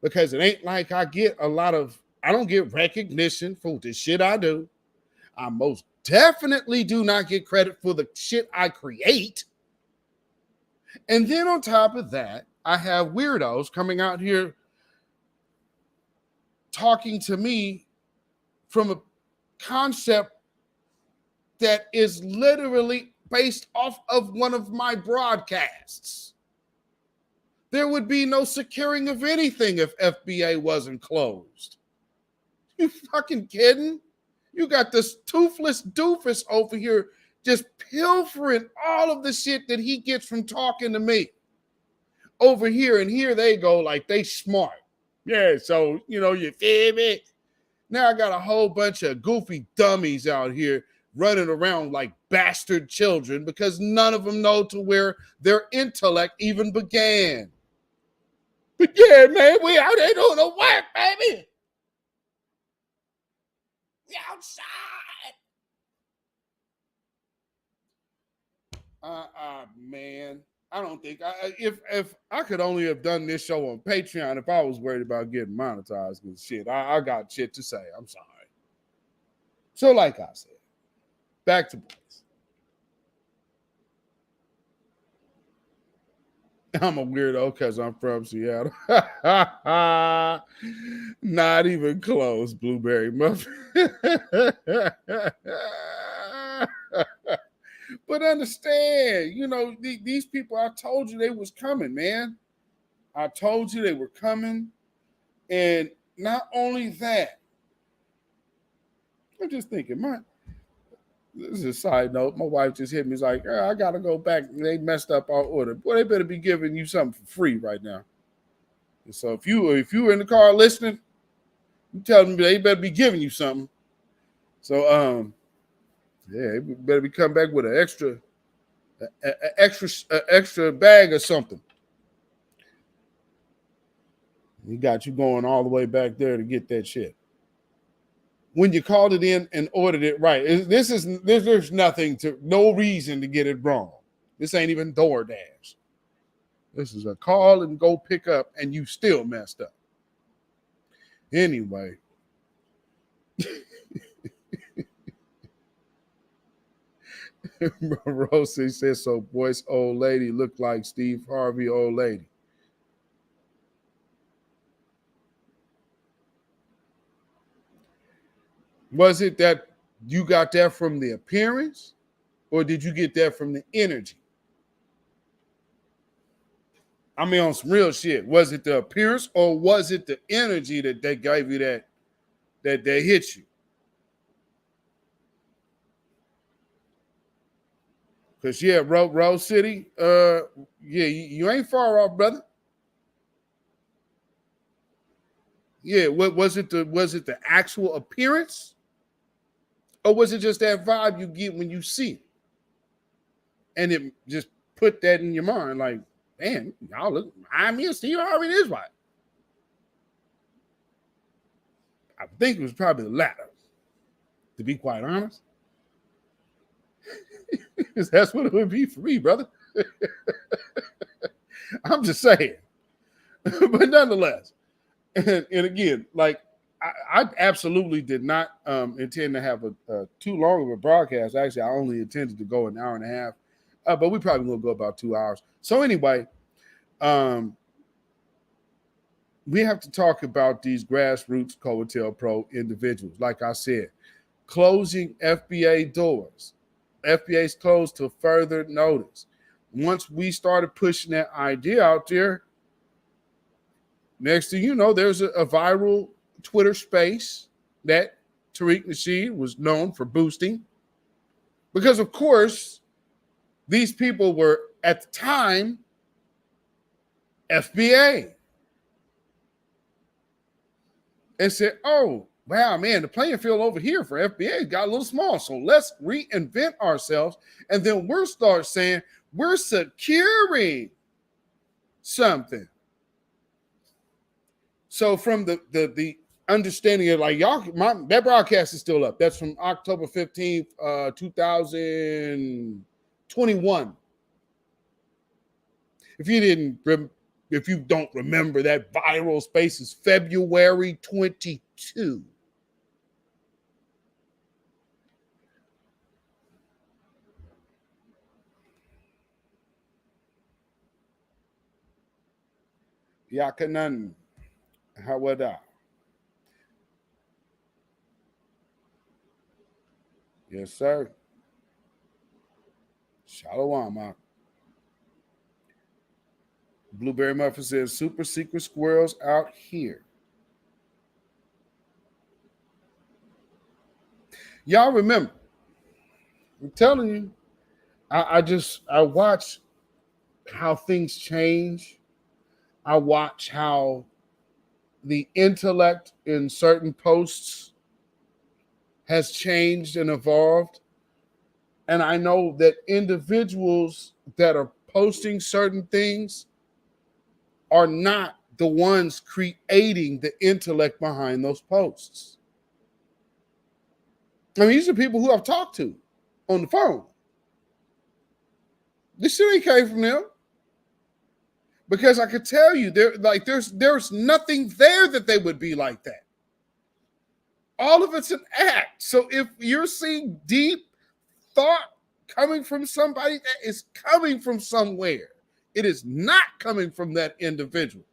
Because it ain't like I don't get recognition for the shit I do. I most definitely do not get credit for the shit I create. And then on top of that, I have weirdos coming out here talking to me from a concept that is literally based off of one of my broadcasts. There would be no securing of anything if FBA wasn't closed. You fucking kidding? You got this toothless doofus over here just pilfering all of the shit that he gets from talking to me over here. And here they go like they smart. Yeah, so, you feel me? Now I got a whole bunch of goofy dummies out here running around like bastard children because none of them know to where their intellect even began. But yeah, man, we out there doing the work, baby. We outside. Man, I don't think if I could only have done this show on Patreon if I was worried about getting monetized and shit. I got shit to say. I'm sorry. So, like I said, back to boys. I'm a weirdo because I'm from Seattle. Not even close, Blueberry Muffin. But understand, these people, I told you they was coming, man. I told you they were coming. And not only that, I'm just thinking, this is a side note. My wife just hit me. It's like, I got to go back. They messed up our order. Boy, they better be giving you something for free right now. And so if you were in the car listening, you tell them they better be giving you something. So, yeah, they better be coming back with an extra bag or something. He got you going all the way back there to get that shit. When you called it in and ordered it right, there's no reason to get it wrong. This ain't even DoorDash. This is a call and go pick up, and you still messed up. Anyway. Rosie says, so Boyce old lady looked like Steve Harvey old lady. Was it that you got that from the appearance, or did you get that from the energy? I mean, on some real shit. Was it the appearance, or was it the energy that they gave you that they hit you? Because, yeah, Rose City, yeah, you ain't far off, brother. Yeah, was it the actual appearance? Or was it just that vibe you get when you see it? And it just put that in your mind, like, man, y'all look, me and Steve Harvey is right. I think it was probably the latter, to be quite honest. That's what it would be for me, brother. I'm just saying. But nonetheless, and again, like, I absolutely did not intend to have a too long of a broadcast. Actually, I only intended to go an hour and a half, but we probably will go about 2 hours. So anyway, we have to talk about these grassroots COINTELPRO individuals. Like I said, closing FBA doors. FBA's closed to further notice. Once we started pushing that idea out there, next thing you know, there's a viral Twitter space that Tariq Nasheed was known for boosting. Because, of course, these people were, at the time, FBA. And said, oh, wow, man, the playing field over here for FBA got a little small. So let's reinvent ourselves. And then we'll start saying we're securing something. So from the understanding of, like, y'all, that broadcast is still up. That's from October 15th, 2021. If you don't remember, that viral space is February 22. Yakanan Hawada. Yes, sir. Shalom. Blueberry Muffin says, super secret squirrels out here. Y'all remember, telling you, I watch how things change. I watch how the intellect in certain posts has changed and evolved. And I know that individuals that are posting certain things are not the ones creating the intellect behind those posts. I mean, these are people who I've talked to on the phone. This shit ain't came from them. Because I could tell you, there's nothing there that they would be like that. All of it's an act. So if you're seeing deep thought coming from somebody, that is coming from somewhere. It is not coming from that individual.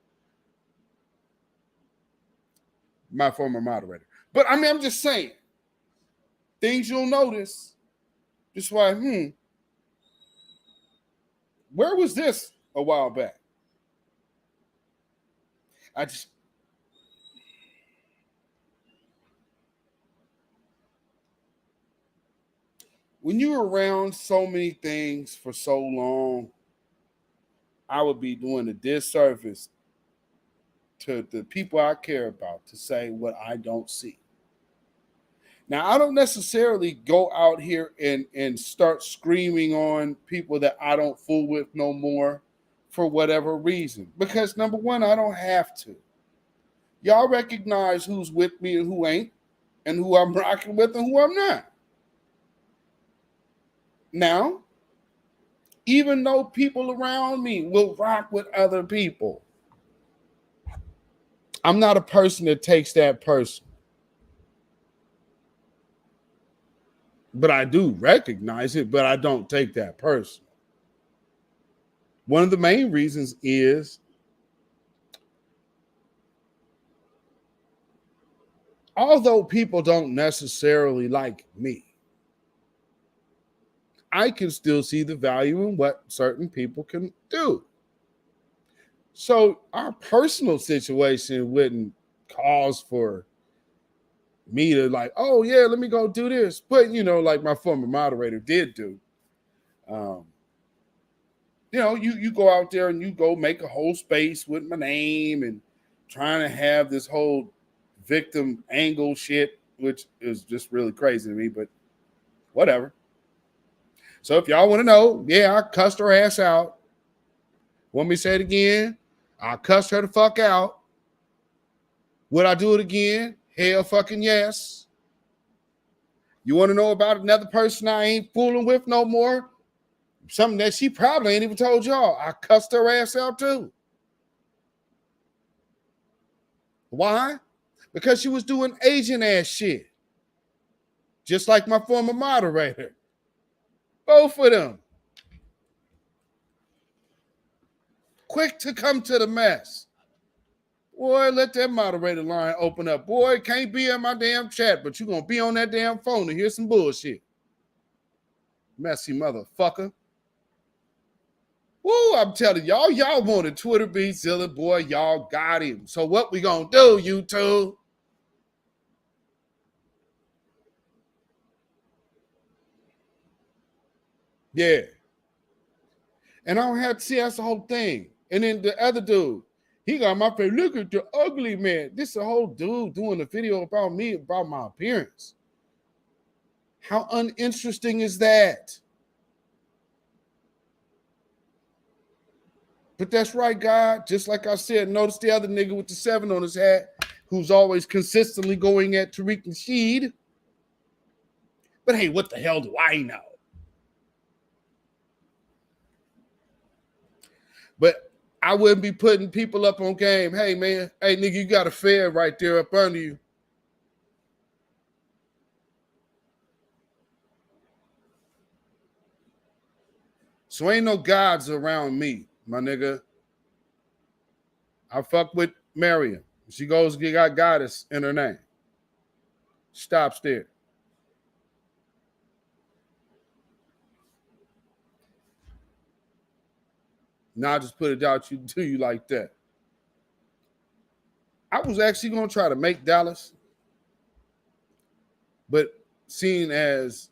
My former moderator. But I mean, I'm just saying, things you'll notice. Just why, where was this a while back? When you're around so many things for so long, I would be doing a disservice to the people I care about to say what I don't see. Now, I don't necessarily go out here and start screaming on people that I don't fool with no more for whatever reason. Because number one, I don't have to. Y'all recognize who's with me and who ain't, and who I'm rocking with and who I'm not. Now, even though people around me will rock with other people, I'm not a person that takes that person. But I do recognize it, but I don't take that person. One of the main reasons is although people don't necessarily like me, I can still see the value in what certain people can do. So our personal situation wouldn't cause for me to like, oh yeah, let me go do this. But like my former moderator did do. You go out there and you go make a whole space with my name and trying to have this whole victim angle shit, which is just really crazy to me, but whatever. So if y'all want to know, yeah, I cussed her ass out. Want me to say it again? I cussed her the fuck out. Would I do it again? Hell fucking yes. You want to know about another person I ain't fooling with no more? Something that she probably ain't even told y'all. I cussed her ass out too. Why? Because she was doing Asian ass shit. Just like my former moderator. Both of them. Quick to come to the mess. Boy, let that moderator line open up. Boy, can't be in my damn chat, but you're going to be on that damn phone to hear some bullshit. Messy motherfucker. Woo, I'm telling y'all wanted Twitter Beatzilla, boy, y'all got him. So what we going to do, YouTube? Yeah. And I don't have to see, that's the whole thing. And then the other dude, he got my face. Look at the ugly man. This is a whole dude doing a video about me, about my appearance. How uninteresting is that? But that's right, God. Just like I said, notice the other nigga with the 7 on his hat who's always consistently going at Tariq Nasheed. But hey, what the hell do I know? But I wouldn't be putting people up on game. Hey, man. Hey, nigga, you got a Fed right there up under you. So ain't no gods around me, my nigga. I fuck with Miriam. She goes, you got goddess in her name. Stops there. Now I just put it out to you like that. I was actually going to try to make Dallas, but seeing as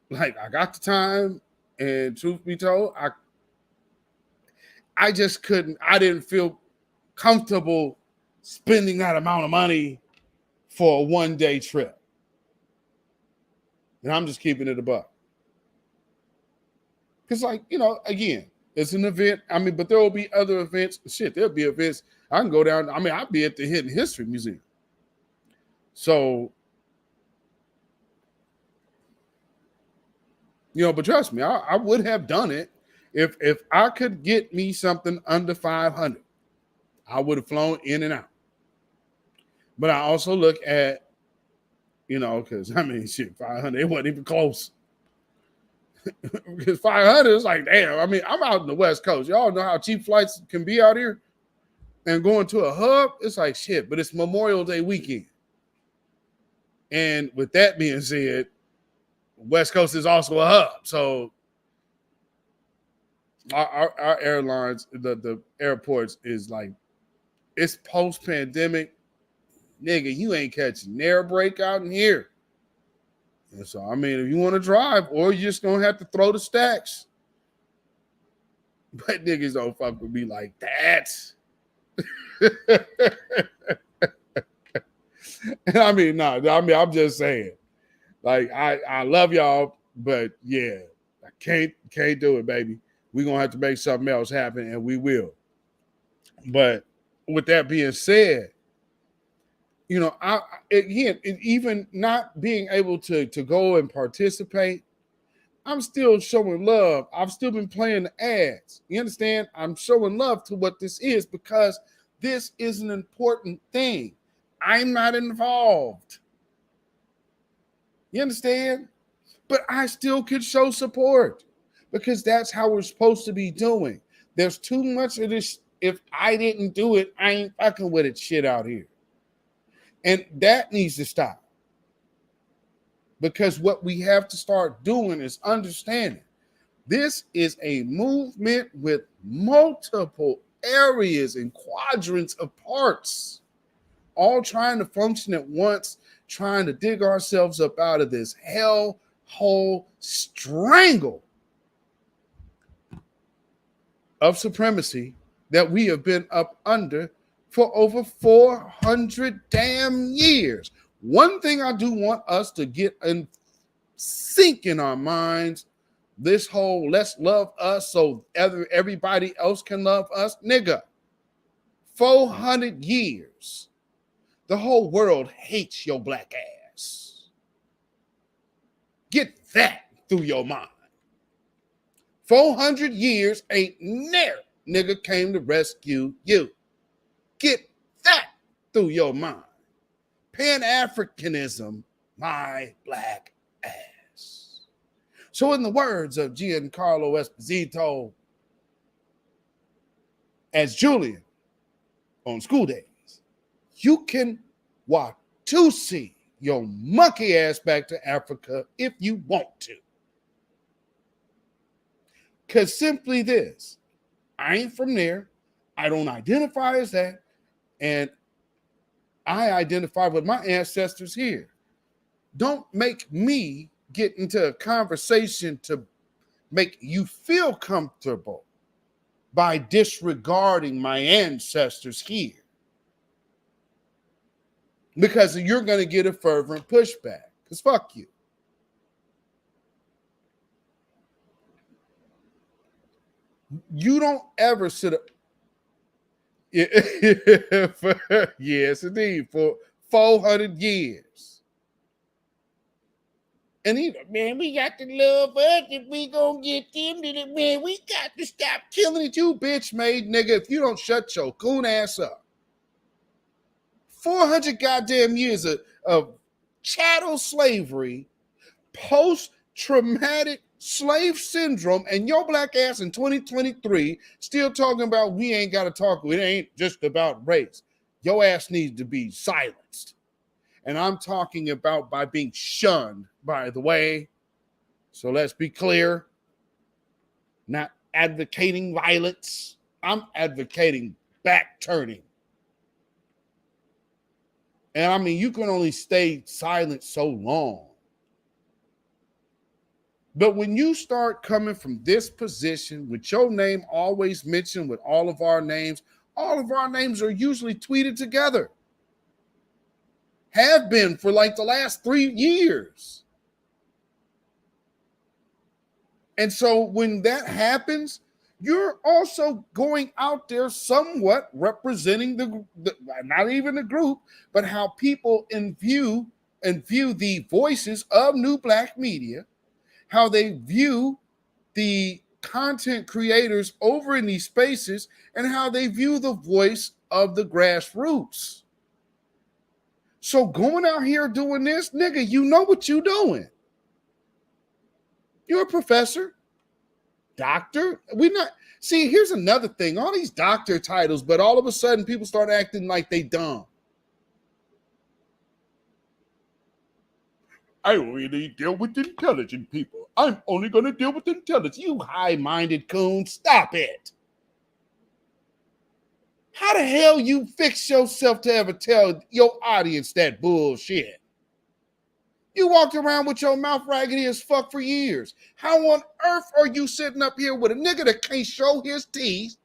Like, I got the time, and truth be told, I just couldn't, I didn't feel comfortable spending that amount of money for a one-day trip. And I'm just keeping it a buck. Because, like, you know, again, it's an event. I mean, but there will be other events. Shit, there'll be events. I can go down. I mean, I'll be at the Hidden History Museum. So, you know, but trust me, I would have done it if I could get me something under 500. I would have flown in and out. But I also look at, you know, because I mean, shit, 500, it wasn't even close. Because 500 is like, damn. I mean, I'm out in the West Coast. Y'all know how cheap flights can be out here. And going to a hub, it's like shit. But it's Memorial Day weekend. And with that being said, West Coast is also a hub. So our airlines, the airports is like, it's post-pandemic. Nigga, you ain't catching air break out in here. And so, I mean, if you want to drive, or you're just going to have to throw the stacks. But niggas don't fuck with me like that. And I mean, I'm just saying. Like, I love y'all, but yeah, I can't do it, baby. We're going to have to make something else happen, and we will. But with that being said, you know, even not being able to go and participate, I'm still showing love. I've still been playing the ads. You understand? I'm showing love to what this is because this is an important thing. I'm not involved. You understand? But I still could show support because that's how we're supposed to be doing. There's too much of this. If I didn't do it, I ain't fucking with it shit out here. And that needs to stop. Because what we have to start doing is understanding this is a movement with multiple areas and quadrants of parts, all trying to function at once, trying to dig ourselves up out of this hellhole strangle of supremacy that we have been up under for over 400 damn years. One thing I do want us to get and sink in our minds, this whole let's love us so everybody else can love us. Nigga, 400 years. The whole world hates your black ass. Get that through your mind. 400 years ain't never nigga came to rescue you. Get that through your mind. Pan-Africanism, my black ass. So in the words of Giancarlo Esposito as Julian on School Days, you can Watusi your monkey ass back to Africa if you want to. Because simply this, I ain't from there. I don't identify as that. And I identify with my ancestors here. Don't make me get into a conversation to make you feel comfortable by disregarding my ancestors here. Because you're going to get a fervent pushback. Because fuck you. You don't ever sit up. Yes, indeed, for 400 years. And he, man, we got to love us if we gonna get them. Man, we got to stop killing it, you bitch made nigga, if you don't shut your coon ass up. 400 goddamn years of chattel slavery, post-traumatic slave syndrome, and your black ass in 2023 still talking about we ain't got to talk. It ain't just about race. Your ass needs to be silenced. And I'm talking about by being shunned, by the way. So let's be clear. Not advocating violence. I'm advocating back turning. And I mean, you can only stay silent so long. But when you start coming from this position with your name always mentioned with all of our names are usually tweeted together. Have been for like the last 3 years. And so when that happens, you're also going out there somewhat representing the not even the group, but how people view the voices of new black media, how they view the content creators over in these spaces, and how they view the voice of the grassroots. So going out here doing this, nigga, you know what you're doing. You're a professor, doctor. See, here's another thing. All these doctor titles, but all of a sudden people start acting like they dumb. I really deal with intelligent people. I'm only going to deal with intelligent. You high-minded coon, stop it. How the hell you fix yourself to ever tell your audience that bullshit? You walked around with your mouth raggedy as fuck for years. How on earth are you sitting up here with a nigga that can't show his teeth?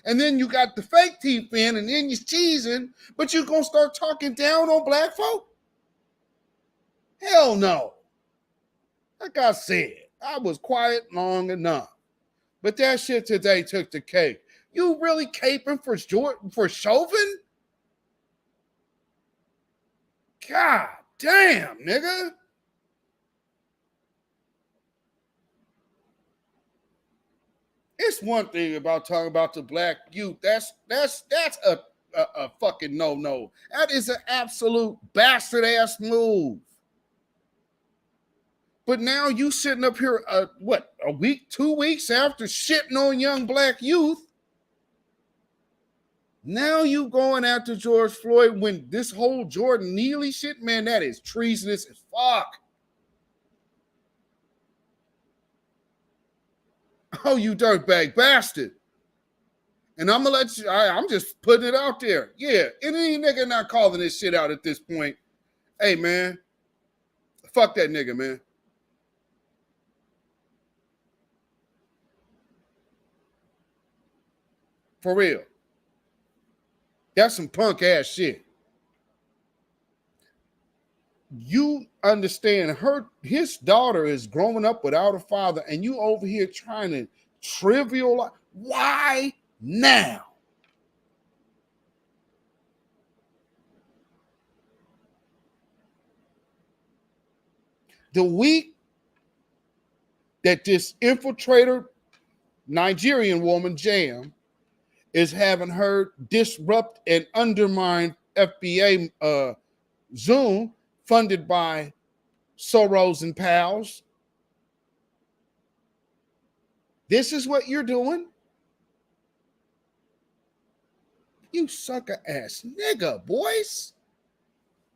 And then you got the fake teeth in, and then you're cheesing, but you're going to start talking down on black folk? Hell no. Like I said, I was quiet long enough. But that shit today took the cake. You really caping for Chauvin? God damn, nigga. It's one thing about talking about the black youth. That's a fucking no. That is an absolute bastard ass move. But now you sitting up here, a week, 2 weeks after shitting on young black youth. Now you going after George Floyd when this whole Jordan Neely shit, man, that is treasonous as fuck. Oh, you dirtbag bastard. And I'm going to let you, I'm just putting it out there. Yeah, any nigga not calling this shit out at this point, hey, man, fuck that nigga, man. For real. That's some punk ass shit. You understand his daughter is growing up without a father, and you over here trying to trivialize. Why now? The week that this infiltrator Nigerian woman, Jam, is having her disrupt and undermine FBA Zoom funded by Soros and pals. This is what you're doing? You sucker ass nigga, boys.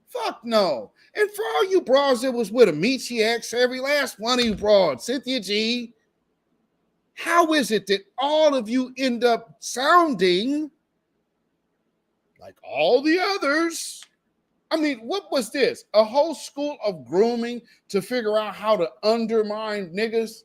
Fuck no. And for all you bras that was with Amici X, every last one of you broads, Cynthia G, how is it that all of you end up sounding like all the others? I mean, what was this? A whole school of grooming to figure out how to undermine niggas?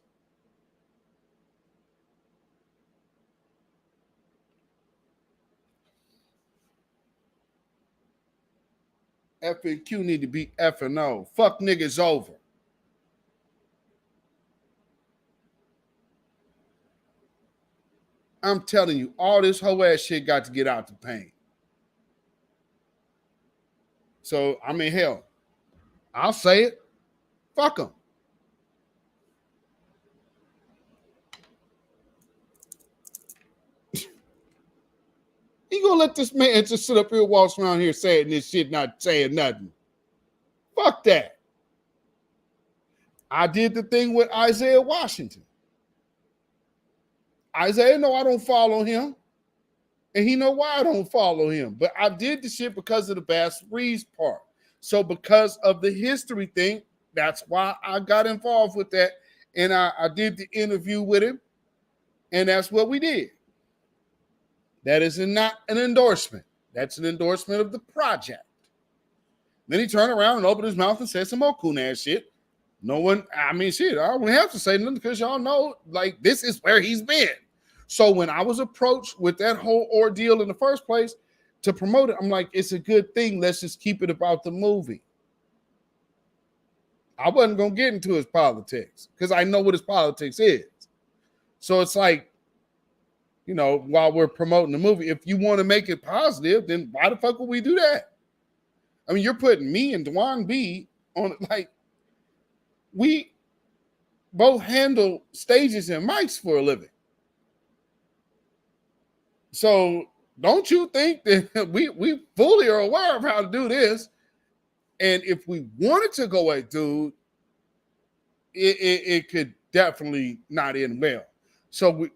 F and Q need to be F and O. Fuck niggas over. I'm telling you, all this whole ass shit got to get out the paint. So, I mean, hell, I'll say it. Fuck them. You gonna let this man just sit up here, waltz around here saying this shit, not saying nothing? Fuck that. I did the thing with Isaiah Washington. Isaiah know I don't follow him. And he know why I don't follow him. But I did the shit because of the Bass Reeves part. So because of the history thing, that's why I got involved with that. And I did the interview with him. And that's what we did. That is not an endorsement. That's an endorsement of the project. Then he turned around and opened his mouth and said some more coon ass shit. No one, I mean, shit, I don't have to say nothing because y'all know, like, this is where he's been. So when I was approached with that whole ordeal in the first place to promote it, I'm like, it's a good thing. Let's just keep it about the movie. I wasn't going to get into his politics because I know what his politics is. So it's like, you know, while we're promoting the movie, if you want to make it positive, then why the fuck would we do that? I mean, you're putting me and Dwan B on it. Like, we both handle stages and mics for a living. So don't you think that we fully are aware of how to do this? And if we wanted to go at dude, it could definitely not end well. So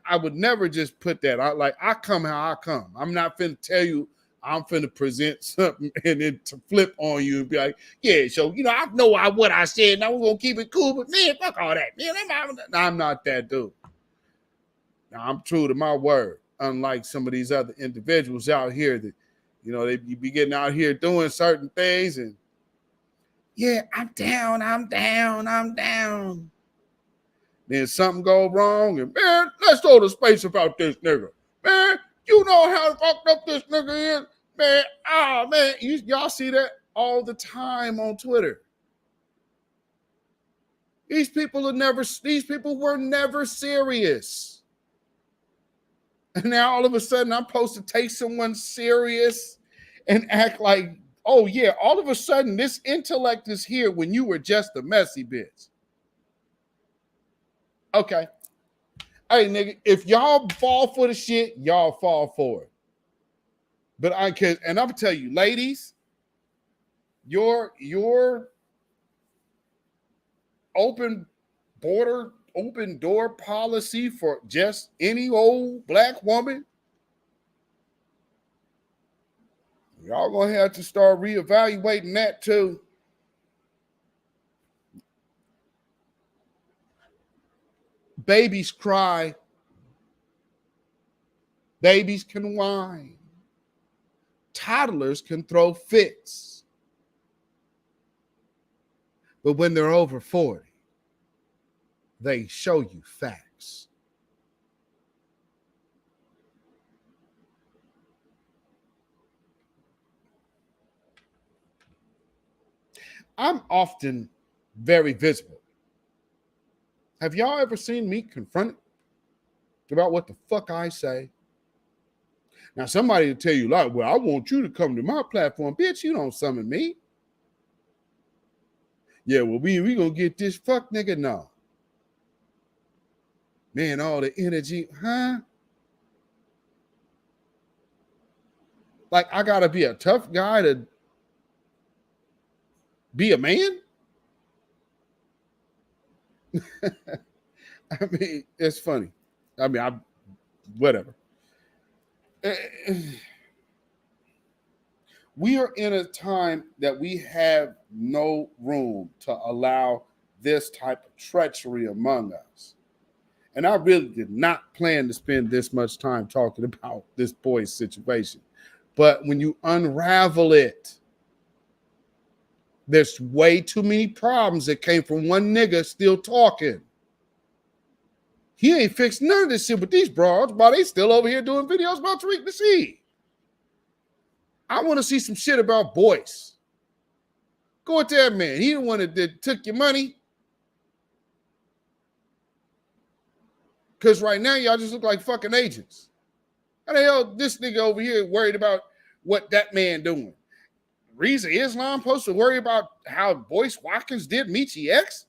I would never just put that out. Like, I come how I come. I'm not finna tell you I'm finna present something and then to flip on you and be like, yeah, so, you know, I know what I said and I was gonna keep it cool, but man, fuck all that. Man, I'm not that dude. Now, I'm true to my word, unlike some of these other individuals out here that, you know, you be getting out here doing certain things and, yeah, I'm down. Then something go wrong and, man, let's throw the space about this nigga. Man, you know how fucked up this nigga is? Man, man, y'all see that all the time on Twitter. These people were never serious. And now all of a sudden I'm supposed to take someone serious and act like, oh yeah, all of a sudden this intellect is here when you were just a messy bitch. Okay. Hey, nigga, if y'all fall for the shit, y'all fall for it. But I'm gonna tell you, ladies, your open door policy for just any old black woman, y'all gonna have to start reevaluating that too. Babies cry. Babies can whine. Toddlers can throw fits. But when they're over 40, they show you facts. I'm often very visible. Have y'all ever seen me confronted about what the fuck I say? Now, somebody will tell you, like, well, I want you to come to my platform. Bitch, you don't summon me. Yeah, well, we gonna get this fuck nigga. No. Man, all the energy, huh? Like, I gotta be a tough guy to be a man? I mean, it's funny. I mean, whatever. We are in a time that we have no room to allow this type of treachery among us. And I really did not plan to spend this much time talking about this boy's situation. But when you unravel it, there's way too many problems that came from one nigga still talking. He ain't fixed none of this shit with these broads, but they still over here doing videos about Tariq Nasheed. I want to see some shit about Boyce. Go with that man. He the one that took your money. Because right now, y'all just look like fucking agents. How the hell this nigga over here worried about what that man doing? Reza Islam supposed to worry about how Boyce Watkins did Michi X?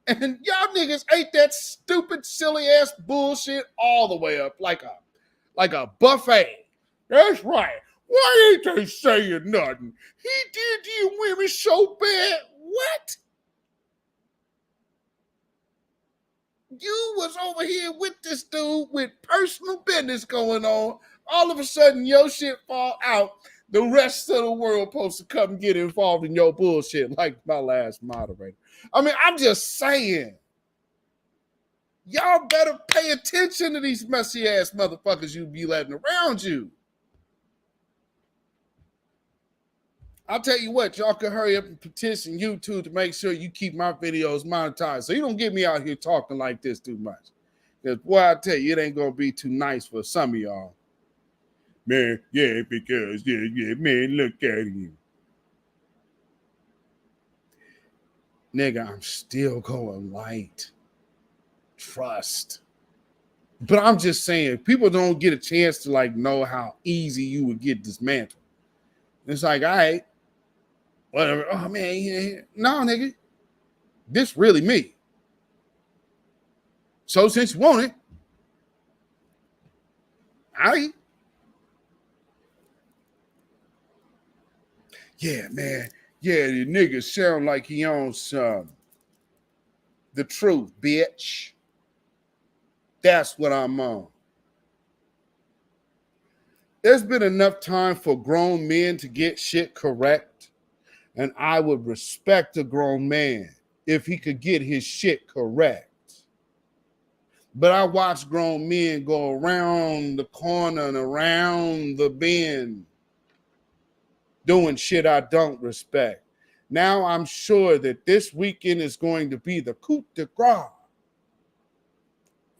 And y'all niggas ate that stupid, silly ass bullshit all the way up like a buffet. That's right. Why ain't they saying nothing? He did you women so bad. What? You was over here with this dude with personal business going on. All of a sudden, your shit fall out. The rest of the world supposed to come get involved in your bullshit like my last moderator. I mean, I'm just saying. Y'all better pay attention to these messy ass motherfuckers you be letting around you. I'll tell you what, y'all can hurry up and petition YouTube to make sure you keep my videos monetized. So you don't get me out here talking like this too much. Because, boy, I tell you, it ain't going to be too nice for some of y'all. Man, yeah, because, yeah, man, look at you. Nigga, I'm still going light. Trust. But I'm just saying, people don't get a chance to, like, know how easy you would get dismantled. It's like, all right, whatever. Oh, man, yeah. No, nigga. This really me. So since you want it, all right. Yeah, man. Yeah, the nigga sound like he on some. The truth, bitch. That's what I'm on. There's been enough time for grown men to get shit correct, and I would respect a grown man if he could get his shit correct. But I watch grown men go around the corner and around the bend doing shit I don't respect. Now I'm sure that this weekend is going to be the coup de grace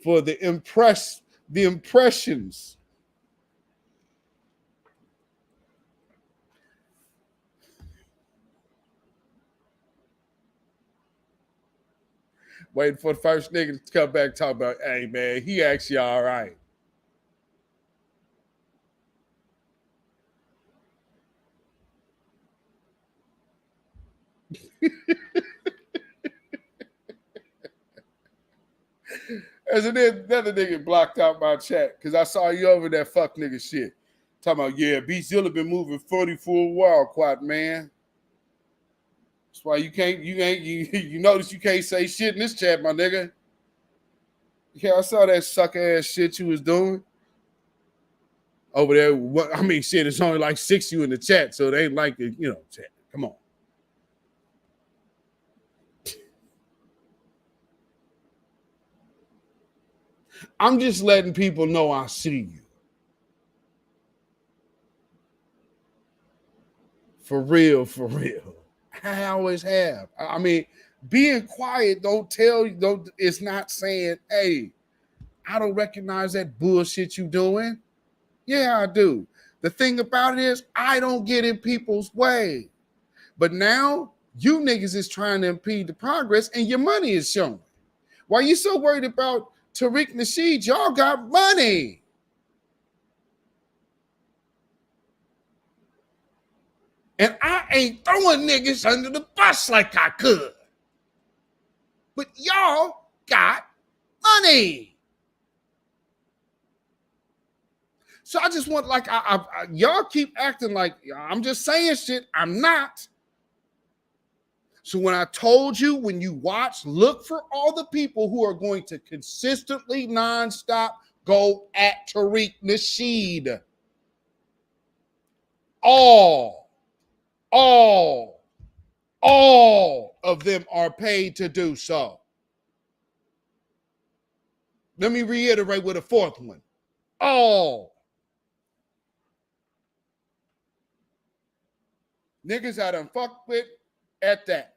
for the impressions. Waiting for the first nigga to come back and talk about, hey, man, he actually all right. As another nigga blocked out my chat because I saw you over that fuck nigga shit. Talking about, yeah, Beatzilla been moving 40 for a while, quad man. That's why you notice you can't say shit in this chat, my nigga. Yeah, I saw that sucker ass shit you was doing over there. I mean, shit, it's only like 6 you in the chat, so they ain't like the, chat. Come on. I'm just letting people know I see you. For real, for real. I always have. I mean, being quiet it's not saying, hey, I don't recognize that bullshit you doing. Yeah, I do. The thing about it is I don't get in people's way. But now you niggas is trying to impede the progress and your money is showing. Why you so worried about Tariq Nasheed? Y'all got money. And I ain't throwing niggas under the bus like I could. But y'all got money. So I just want, like, y'all keep acting like I'm just saying shit. I'm not. So when I told you, when you watch, look for all the people who are going to consistently, nonstop go at Tariq Nasheed. All of them are paid to do so. Let me reiterate with a fourth one. All. Niggas I done fucked with at that.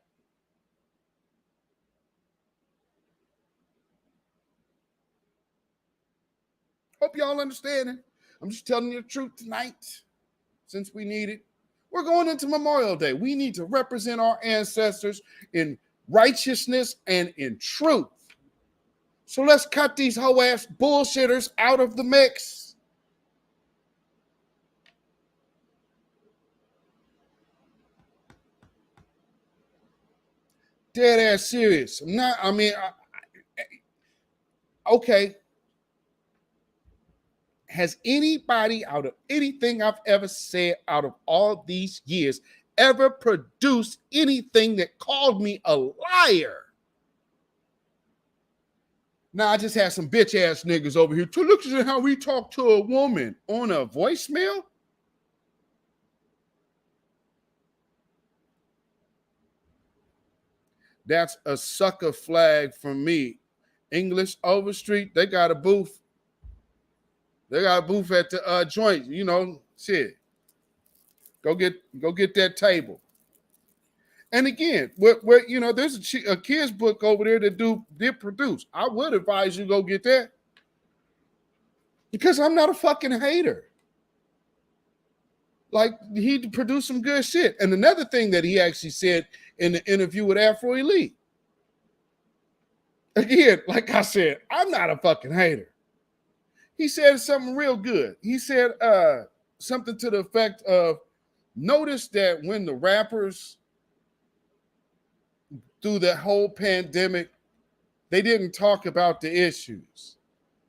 Hope y'all understanding. I'm just telling you the truth tonight, since we need it. We're going into Memorial Day. We need to represent our ancestors in righteousness and in truth. So let's cut these hoe ass bullshitters out of the mix. Dead ass serious. I'm not, okay. Has anybody out of anything I've ever said out of all these years ever produced anything that called me a liar? Now, I just had some bitch ass niggas over here to look at how we talk to a woman on a voicemail. That's a sucker flag from me. English Overstreet, they got a booth. They got a booth at the joint, shit. Go get that table. And again, where you know, there's a kid's book over there that did produce. I would advise you go get that because I'm not a fucking hater. Like, he produced some good shit. And another thing that he actually said in the interview with Afro Elite, again, like I said, I'm not a fucking hater. He said something real good. He said something to the effect of, notice that when the rappers through the whole pandemic, they didn't talk about the issues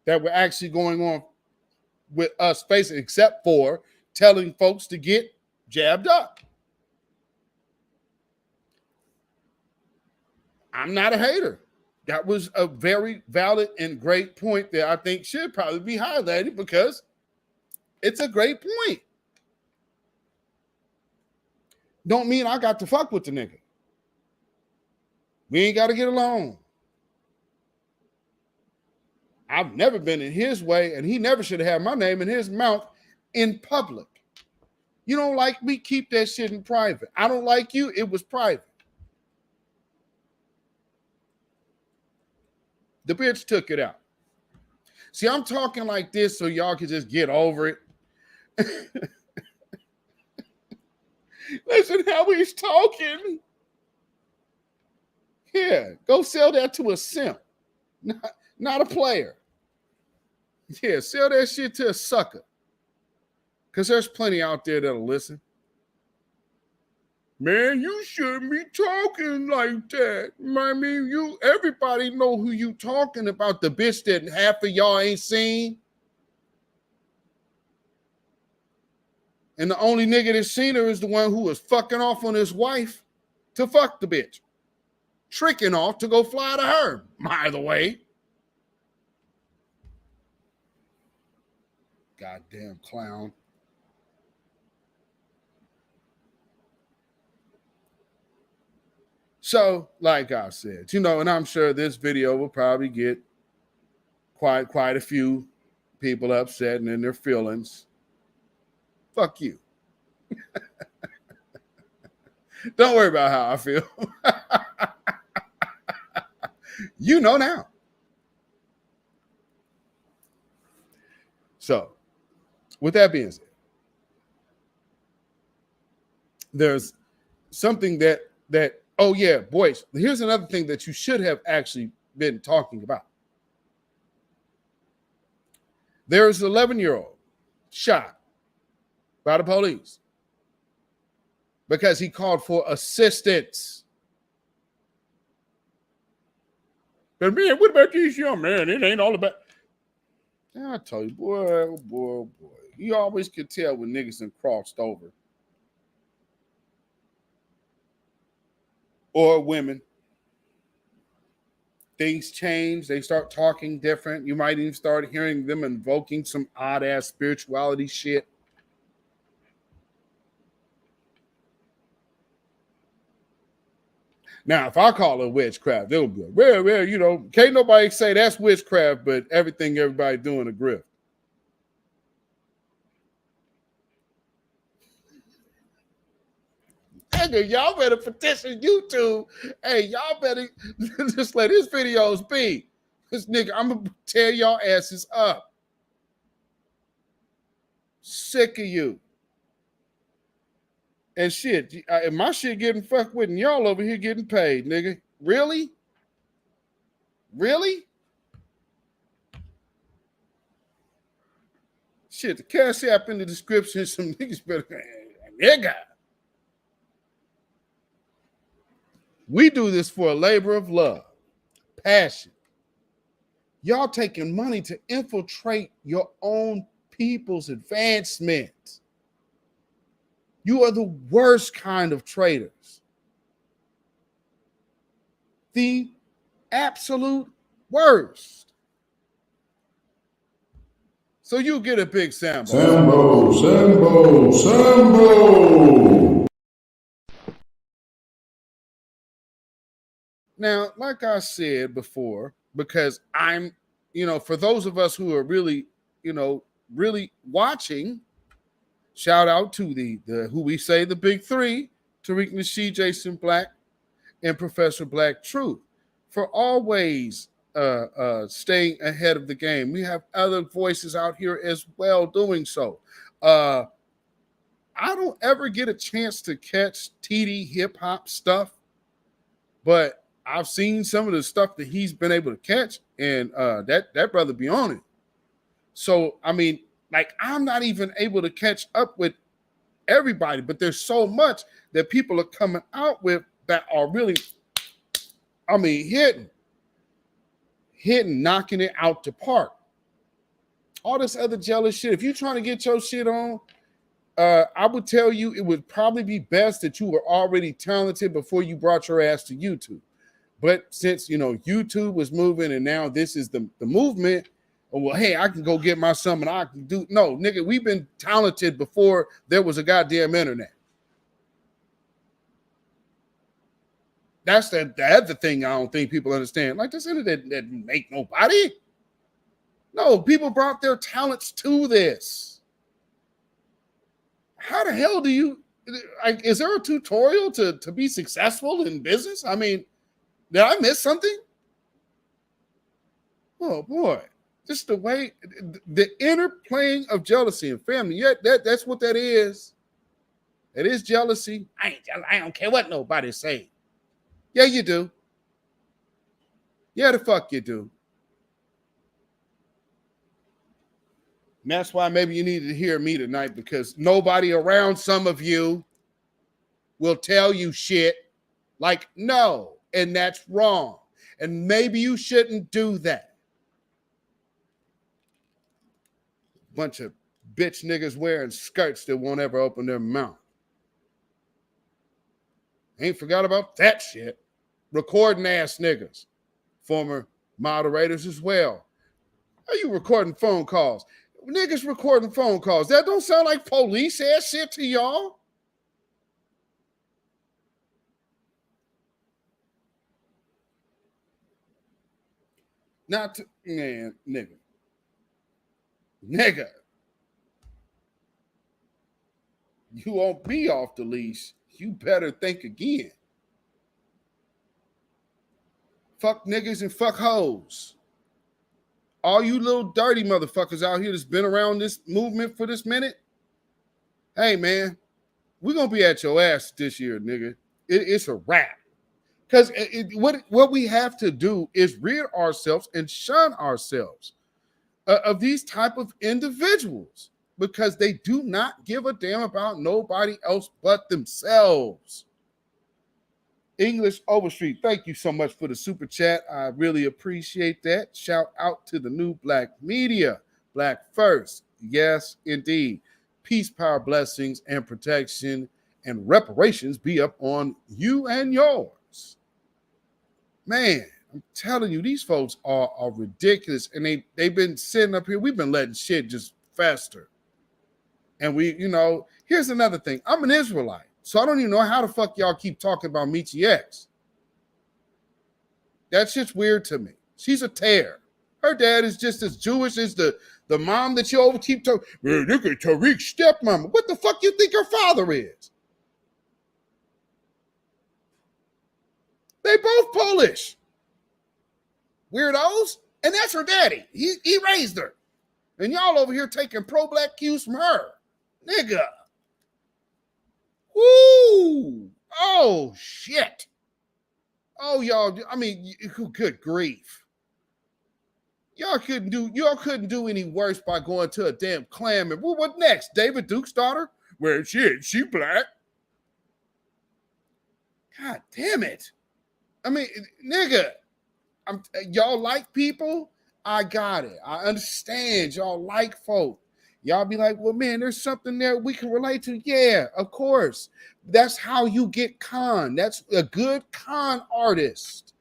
that were actually going on with us facing, except for telling folks to get jabbed up. I'm not a hater. That was a very valid and great point that I think should probably be highlighted because it's a great point. Don't mean I got to fuck with the nigga. We ain't got to get along. I've never been in his way, and he never should have had my name in his mouth in public. You don't like me, keep that shit in private. I don't like you, it was private. The bitch took it out. See, I'm talking like this so y'all can just get over it. Listen how he's talking. Yeah, go sell that to a simp, not a player. Yeah, sell that shit to a sucker. Because there's plenty out there that'll listen. Man, you shouldn't be talking like that. I mean, everybody know who you talking about, the bitch that half of y'all ain't seen. And the only nigga that seen her is the one who was fucking off on his wife to fuck the bitch. Tricking off to go fly to her, by the way. Goddamn clown. So, like I said, you know, and I'm sure this video will probably get quite a few people upset and in their feelings. Fuck you. Don't worry about how I feel. You know now. So, with that being said, there's something that oh yeah, boys, here's another thing that you should have actually been talking about. There's an 11-year-old shot by the police because he called for assistance. But man, what about these young men? It ain't all about. I tell you, boy, oh boy, oh boy. You always could tell when niggas done crossed over. Or women. Things change. They start talking different. You might even start hearing them invoking some odd-ass spirituality shit. Now, if I call it witchcraft, they'll be like, well, you know, can't nobody say that's witchcraft, but everybody doing a grift. Nigga, y'all better petition YouTube. Hey, y'all better just let his videos be. This nigga, I'm going to tear y'all asses up. Sick of you. And shit, my shit getting fucked with and y'all over here getting paid, nigga. Really? Really? Shit, the CashApp in the description. Some niggas better, nigga. We do this for a labor of love, passion. Y'all taking money to infiltrate your own people's advancement. You are the worst kind of traitors. The absolute worst. So you get a big Sambo. Sambo. Now, like I said before, because I'm, you know, for those of us who are really, you know, really watching, Shout out to the who we say the big three, Tariq Nasheed, Jason Black, and Professor Black Truth, for always staying ahead of the game. We have other voices out here as well doing so. I don't ever get a chance to catch TD hip hop stuff, but I've seen some of the stuff that he's been able to catch, and that brother be on it. So, I mean, like, I'm not even able to catch up with everybody, but there's so much that people are coming out with that are really, I mean, hitting, knocking it out the park. All this other jealous shit. If you're trying to get your shit on, I would tell you it would probably be best that you were already talented before you brought your ass to YouTube. But since, you know, YouTube was moving and now this is the movement, well, hey, I can go get my something I can do. No, nigga, we've been talented before there was a goddamn internet. That's the other thing I don't think people understand. Like, this internet that make nobody. No, people brought their talents to this. How the hell do you, like, is there a tutorial to be successful in business? I mean, did I miss something? Oh boy, just the way, the interplaying of jealousy and family. Yeah, that's what that is. It is jealousy. I don't care what nobody say. Yeah, you do. Yeah, the fuck you do. And that's why maybe you needed to hear me tonight, because nobody around some of you will tell you shit like, no, and that's wrong. And maybe you shouldn't do that. Bunch of bitch niggas wearing skirts that won't ever open their mouth. Ain't forgot about that shit. Recording ass niggas. Former moderators as well. Are you recording phone calls? Niggas recording phone calls. That don't sound like police ass shit to y'all. Not to, man, nigga. Nigga. You won't be off the leash. You better think again. Fuck niggas and fuck hoes. All you little dirty motherfuckers out here that's been around this movement for this minute. Hey, man, we're going to be at your ass this year, nigga. It's a wrap. Because what we have to do is rid ourselves and shun ourselves of these type of individuals, because they do not give a damn about nobody else but themselves. English Overstreet, thank you so much for the super chat. I really appreciate that. Shout out to the new Black media. Black first. Yes, indeed. Peace, power, blessings, and protection and reparations be up on you and yours. Man, I'm telling you, these folks are ridiculous. And they've been sitting up here. We've been letting shit just fester. And we, you know, here's another thing. I'm an Israelite. So I don't even know how the fuck y'all keep talking about Michi X. That shit's weird to me. She's a tear. Her dad is just as Jewish as the mom that you over keep talking. Man, look at Tariq's stepmama. What the fuck you think her father is? They both Polish. Weirdos. And that's her daddy. He raised her. And y'all over here taking pro-black cues from her. Nigga. Woo! Oh, shit. Oh, y'all, I mean, good grief. Y'all couldn't do any worse by going to a damn clan member. Well, what next? David Duke's daughter? Well, shit, she black. God damn it. I mean, nigga, y'all like people? I got it. I understand y'all like folk. Y'all be like, well, man, there's something there we can relate to. Yeah, of course. That's how you get con. That's a good con artist.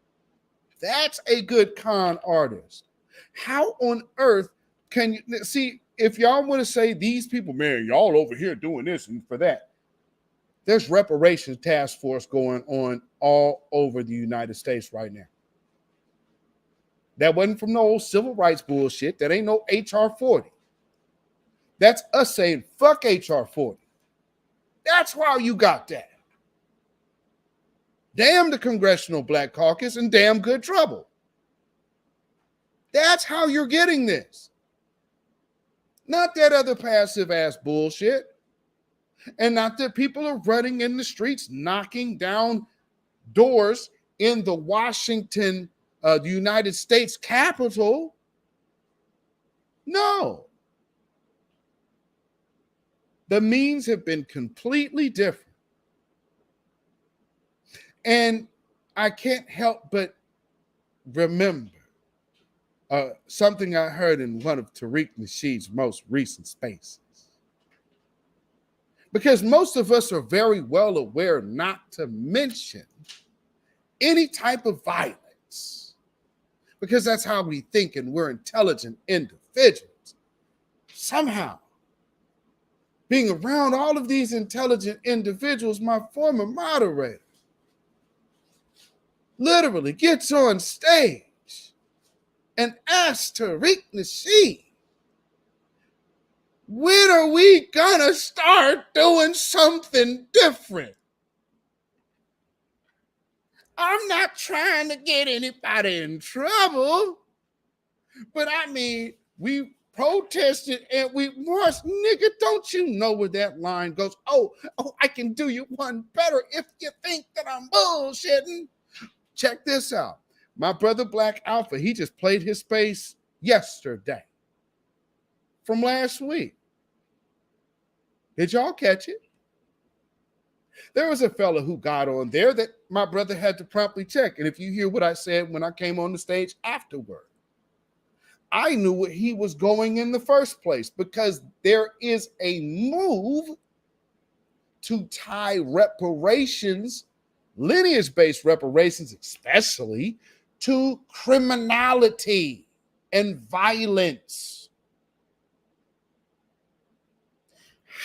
That's a good con artist. How on earth can you see, if y'all want to say these people, man, y'all over here doing this and for that, there's reparations task force going on all over the United States right now. That wasn't from no old civil rights bullshit. That ain't no HR 40. That's us saying, fuck HR 40. That's why you got that. Damn the Congressional Black Caucus and damn good trouble. That's how you're getting this. Not that other passive ass bullshit. And not that people are running in the streets, knocking down doors in the Washington, the United States Capitol. No. The means have been completely different. And I can't help but remember something I heard in one of Tariq Nasheed's most recent spaces. Because most of us are very well aware not to mention any type of violence, because that's how we think and we're intelligent individuals. Somehow, being around all of these intelligent individuals, my former moderator literally gets on stage and asks Tariq Nasheed, when are we gonna start doing something different? I'm not trying to get anybody in trouble, but I mean, we protested and we marched. Nigga, don't you know where that line goes? Oh, I can do you one better if you think that I'm bullshitting. Check this out. My brother Black Alpha, he just played his space yesterday from last week. Did y'all catch it? There was a fella who got on there that my brother had to promptly check. And if you hear what I said when I came on the stage afterward, I knew what he was going in the first place, because there is a move to tie reparations, lineage-based reparations especially, to criminality and violence.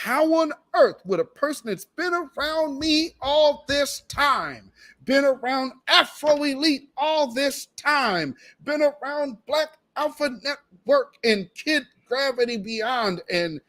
How on earth would a person that's been around me all this time, been around Afro Elite all this time, been around Black Alpha Network and Kid Gravity Beyond and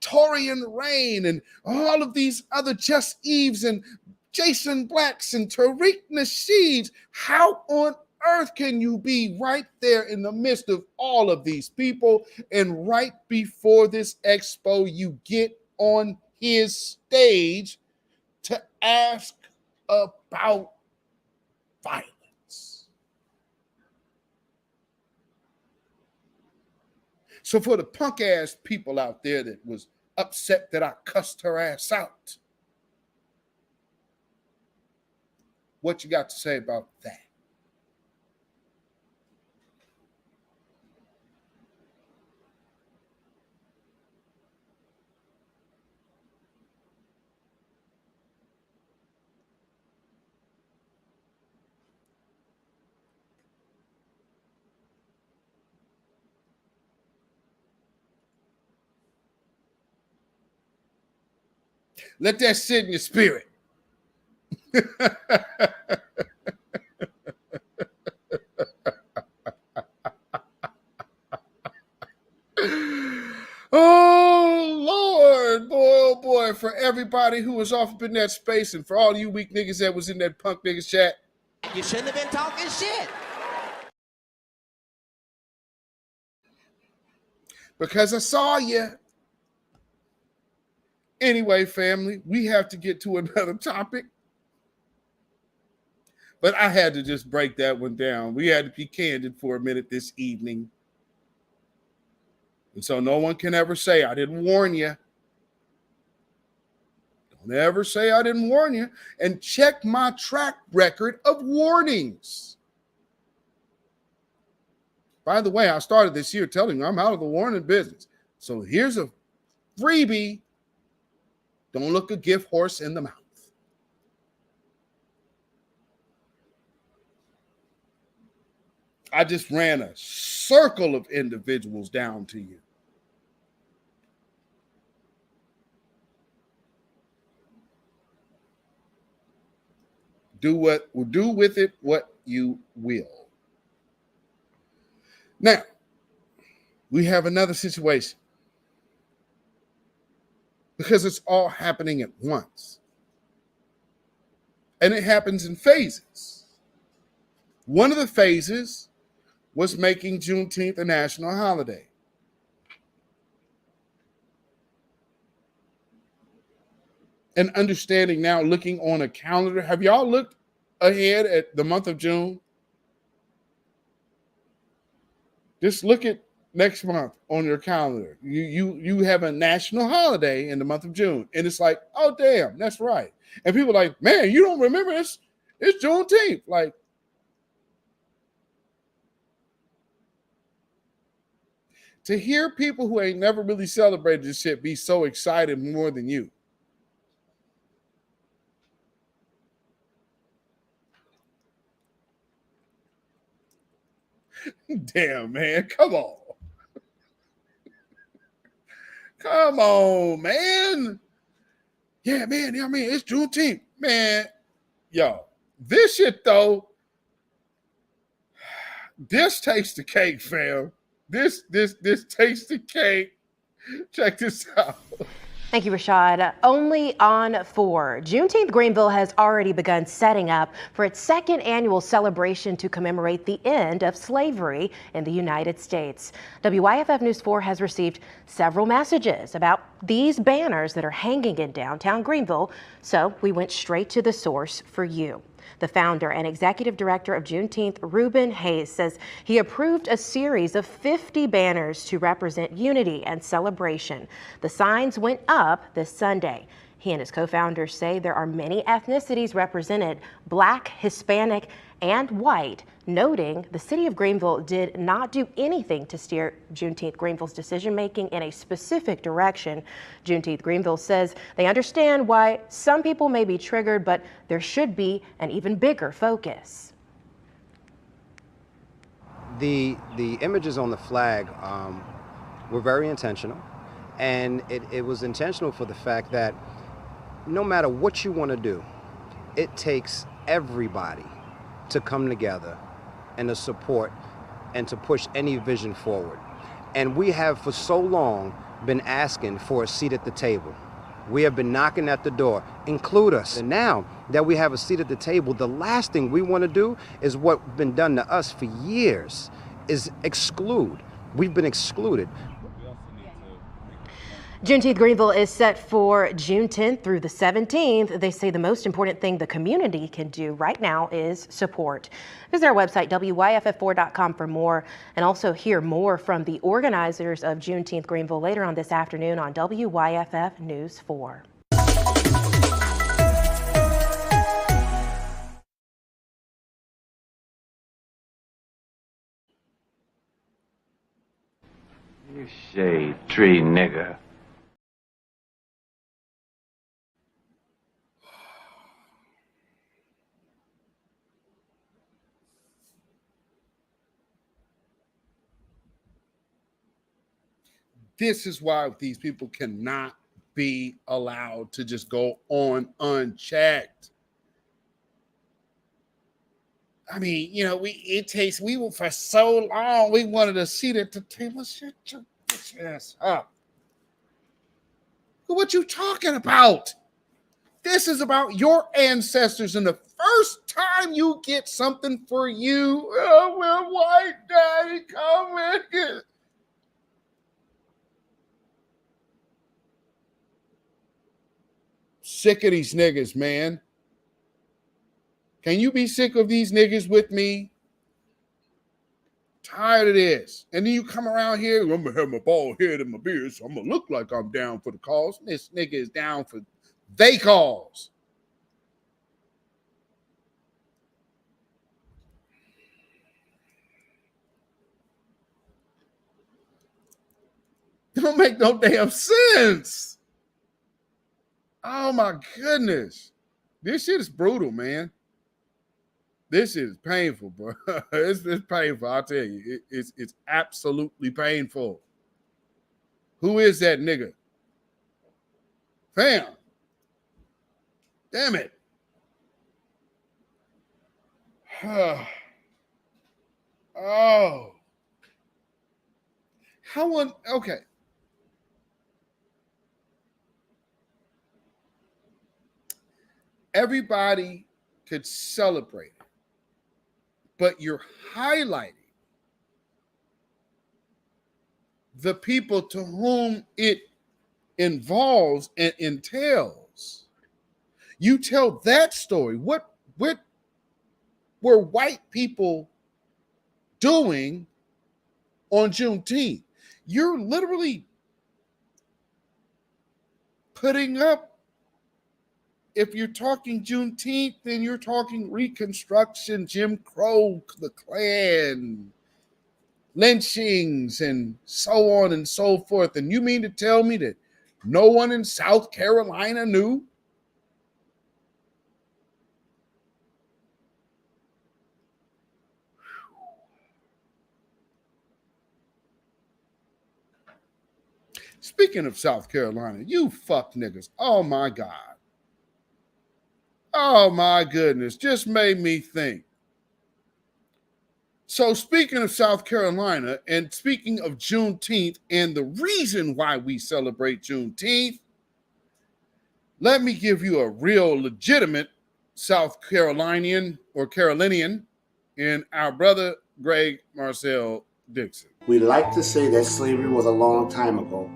Torian Rain and all of these other Just Eves and Jason Blacks and Tariq Nasheeds, how on earth can you be right there in the midst of all of these people, and right before this expo you get on his stage to ask about violence? So for the punk ass people out there that was upset that I cussed her ass out, what you got to say about that? Let that sit in your spirit. Oh, Lord, boy, oh, boy, for everybody who was off up in that space and for all you weak niggas that was in that punk niggas chat. You shouldn't have been talking shit. Because I saw you. Anyway, family, we have to get to another topic. But I had to just break that one down. We had to be candid for a minute this evening. And so no one can ever say, I didn't warn you. Don't ever say I didn't warn you. And check my track record of warnings. By the way, I started this year telling you I'm out of the warning business. So here's a freebie. Don't look a gift horse in the mouth. I just ran a circle of individuals down to you. Do with it what you will. Now, we have another situation. because it's all happening at once. And it happens in phases. One of the phases was making Juneteenth a national holiday. And understanding now, looking on a calendar, have y'all looked ahead at the month of June? Just look at next month on your calendar. You have a national holiday in the month of June. And it's like, oh, damn, that's right. And people are like, man, you don't remember this? It's Juneteenth. Like, to hear people who ain't never really celebrated this shit be so excited more than you. Damn, man. Come on. Come on, man. Yeah, man. I mean, it's Juneteenth. Man, yo, this shit, though, this takes the cake, fam. This takes the cake. Check this out. Thank you, Rashad. Only on 4. Juneteenth Greenville has already begun setting up for its second annual celebration to commemorate the end of slavery in the United States. WYFF News 4 has received several messages about these banners that are hanging in downtown Greenville, so we went straight to the source for you. The founder and executive director of Juneteenth, Reuben Hayes, says he approved a series of 50 banners to represent unity and celebration. The signs went up this Sunday. He and his co-founders say there are many ethnicities represented, Black, Hispanic, and white, noting the city of Greenville did not do anything to steer Juneteenth Greenville's decision-making in a specific direction. Juneteenth Greenville says they understand why some people may be triggered, but there should be an even bigger focus. The images on the flag were very intentional, and it was intentional for the fact that no matter what you want to do, it takes everybody to come together and to support and to push any vision forward. And we have for so long been asking for a seat at the table. We have been knocking at the door, include us. And now that we have a seat at the table, the last thing we want to do is what's been done to us for years, is exclude. We've been excluded. Juneteenth Greenville is set for June 10th through the 17th. They say the most important thing the community can do right now is support. Visit our website, WYFF4.com, for more, and also hear more from the organizers of Juneteenth Greenville later on this afternoon on WYFF News 4. You shade tree nigger. This is why these people cannot be allowed to just go on unchecked. I mean, you know, we were for so long, we wanted a seat at the table. Shut your bitch ass up. What you talking about? This is about your ancestors, and the first time you get something for you, oh, well, white daddy, come and get it. Sick of these niggas, man. Can you be sick of these niggas with me? Tired of this. And then you come around here, I'm gonna have my bald head and my beard, so I'm gonna look like I'm down for the cause. This nigga is down for they cause. It don't make no damn sense. Oh my goodness. This shit is brutal, man. This is painful, bro. It's painful. I'll tell you. It's absolutely painful. Who is that nigga? Fam. Damn it. Oh. Okay. everybody could celebrate it, but you're highlighting the people to whom it involves and entails. You tell that story. What were white people doing on Juneteenth? You're literally putting up, if you're talking Juneteenth, then you're talking Reconstruction, Jim Crow, the Klan, lynchings, and so on and so forth. And you mean to tell me that no one in South Carolina knew? Speaking of South Carolina, you fuck niggas. Oh my God. Oh my goodness. Just made me think. So speaking of South Carolina and speaking of Juneteenth and the reason why we celebrate Juneteenth, let me give you a real legitimate South Carolinian or Carolinian in our brother Greg Marcel Dixon. We like to say that slavery was a long time ago,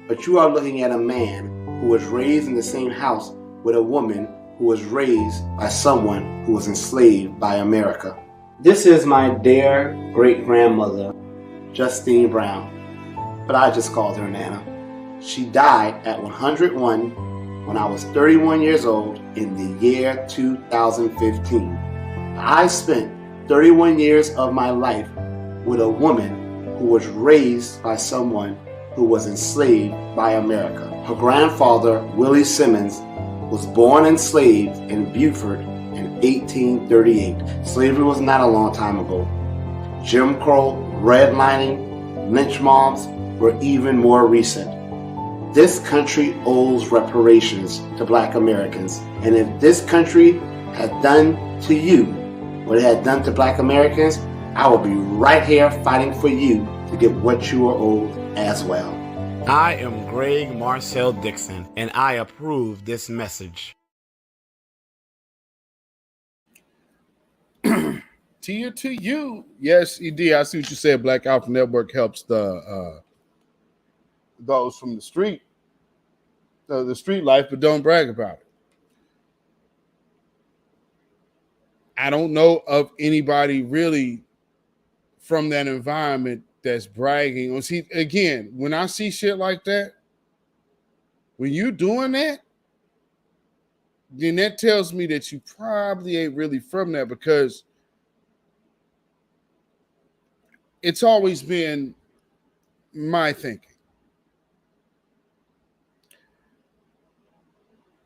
but you are looking at a man who was raised in the same house with a woman who was raised by someone who was enslaved by America. This is my dear great-grandmother, Justine Brown, but I just called her Nana. She died at 101 when I was 31 years old in the year 2015. I spent 31 years of my life with a woman who was raised by someone who was enslaved by America. Her grandfather, Willie Simmons, was born enslaved in Beaufort in 1838. Slavery was not a long time ago. Jim Crow, redlining, lynch mobs were even more recent. This country owes reparations to Black Americans, and if this country had done to you what it had done to Black Americans, I will be right here fighting for you to get what you are owed as well. I am Greg Marcel Dixon, and I approve this message. To you. Yes, ED, I see what you said. Black Alpha Network helps the those from the street life, but don't brag about it. I don't know of anybody really from that environment that's bragging. See, again, when I see shit like that, when you doing that, then that tells me that you probably ain't really from that, because it's always been my thinking.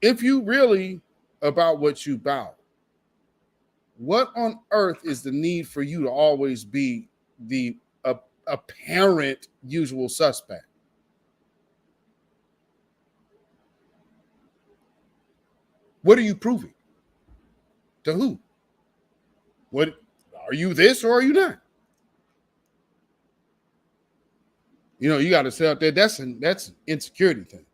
If you really about what you about, what on earth is the need for you to always be the apparent usual suspect? What are you proving? To who? What are you, this or are you not? You know, you got to say out there, that's an insecurity thing.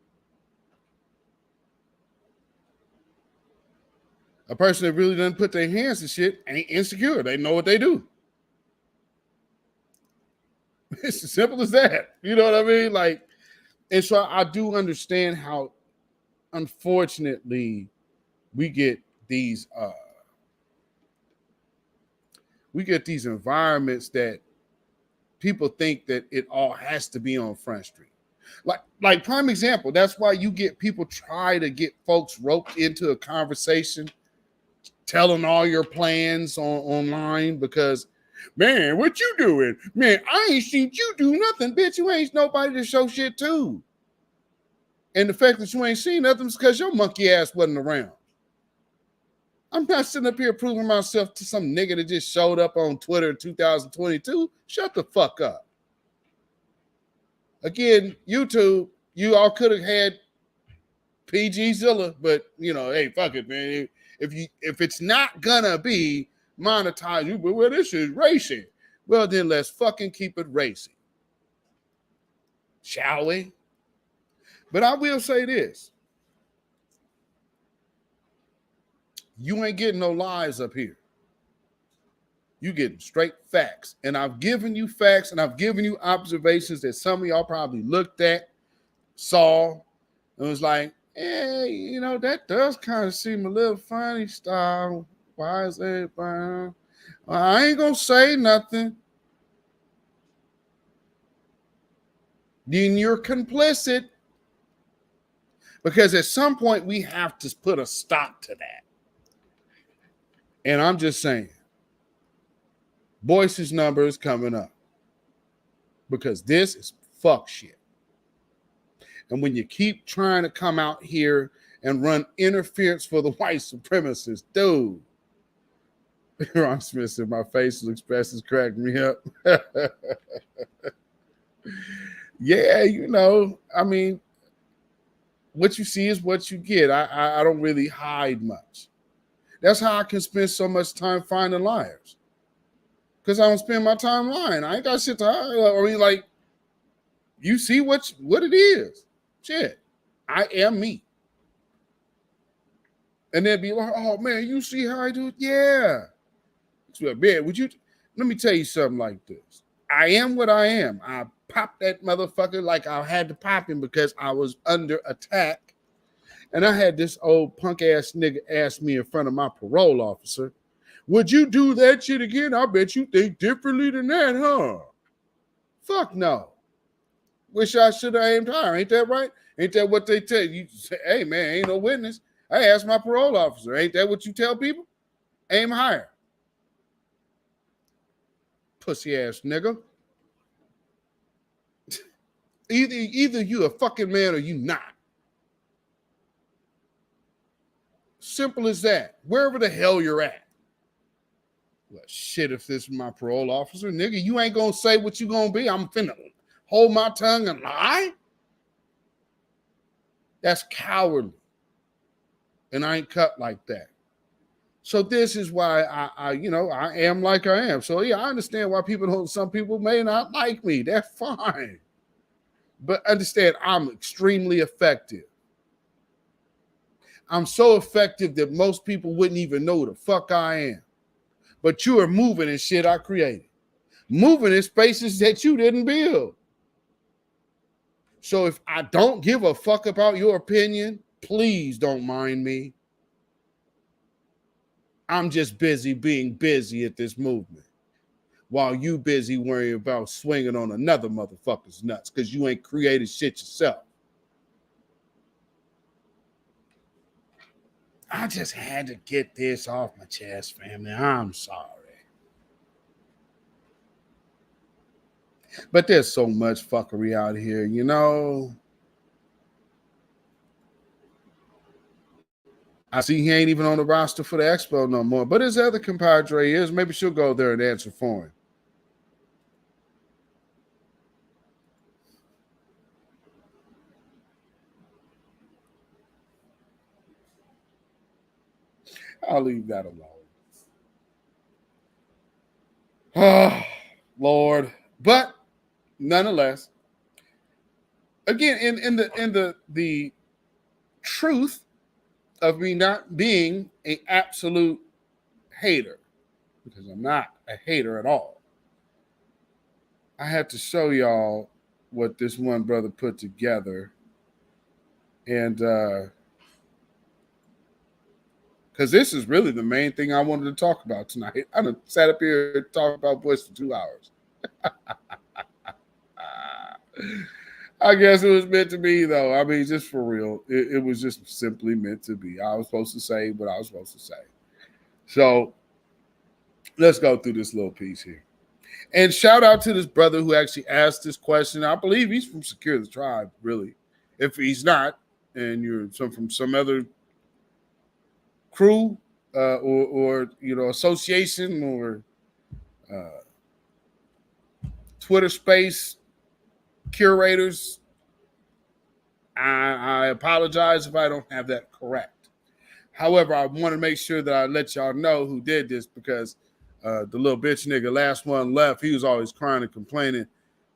A person that really doesn't put their hands to shit ain't insecure. They know what they do. It's as simple as that. You know what I mean? Like, and so I do understand how, unfortunately, we get these environments that people think that it all has to be on Front Street. Like prime example, that's why you get people try to get folks roped into a conversation, telling all your plans online, because, man, what you doing? Man, I ain't seen you do nothing, bitch. You ain't nobody to show shit to. And the fact that you ain't seen nothing is because your monkey ass wasn't around. I'm not sitting up here proving myself to some nigga that just showed up on Twitter in 2022. Shut the fuck up. Again, YouTube, you all could have had PGzilla, but, you know, hey, fuck it, man. If it's not gonna be monetized, you, well, this is racing. Well, then let's fucking keep it racing, shall we? But I will say this. You ain't getting no lies up here. You getting straight facts. And I've given you facts and I've given you observations that some of y'all probably looked at, saw, and was like, you know, that does kind of seem a little funny style. Why is everybody? Well, I ain't gonna say nothing. Then you're complicit. Because at some point we have to put a stop to that. And I'm just saying, Boyce's number is coming up. Because this is fuck shit. And when you keep trying to come out here and run interference for the white supremacists, dude. Ron Smith said, my facial expressions cracked me up. Yeah, you know, I mean, what you see is what you get. I don't really hide much. That's how I can spend so much time finding liars. Because I don't spend my time lying. I ain't got shit to hide. I mean, like, you see what it is. Shit. I am me. And they'd be like, oh, man, you see how I do it? Yeah. Man, let me tell you something like this. I am what I am. I popped that motherfucker like I had to pop him because I was under attack. And I had this old punk ass nigga ask me in front of my parole officer, would you do that shit again? I bet you think differently than that, huh? Fuck no. Wish I should have aimed higher. Ain't that right? Ain't that what they tell you? Say, hey, man, ain't no witness. I asked my parole officer. Ain't that what you tell people? Aim higher. Pussy ass nigga. Either you a fucking man or you not. Simple as that. Wherever the hell you're at. Well, shit, if this is my parole officer, nigga, you ain't gonna say what you gonna be. I'm finna hold my tongue and lie. That's cowardly. And I ain't cut like that. So this is why I am like I am. So yeah, I understand why some people may not like me. That's fine. But understand, I'm extremely effective. I'm so effective that most people wouldn't even know who the fuck I am. But you are moving in shit I created. Moving in spaces that you didn't build. So if I don't give a fuck about your opinion, please don't mind me. I'm just busy being busy at this movement. While you busy worrying about swinging on another motherfucker's nuts because you ain't created shit yourself. I just had to get this off my chest, family. I'm sorry. But there's so much fuckery out here, you know. I see he ain't even on the roster for the expo no more. But his other compadre is. Maybe she'll go there and answer for him. I'll leave that alone. Oh, Lord. But nonetheless, again, in the truth of me not being an absolute hater, because I'm not a hater at all, I had to show y'all what this one brother put together. And because this is really the main thing I wanted to talk about tonight. I done sat up here and talked about Bush for 2 hours. I guess it was meant to be, though. I mean, just for real. It was just simply meant to be. I was supposed to say what I was supposed to say. So let's go through this little piece here. And shout out to this brother who actually asked this question. I believe he's from Secure the Tribe, really. If he's not, and you're from some other crew or association or Twitter space curators, I apologize if I don't have that correct. However, I want to make sure that I let y'all know who did this, because the little bitch nigga, last one left, he was always crying and complaining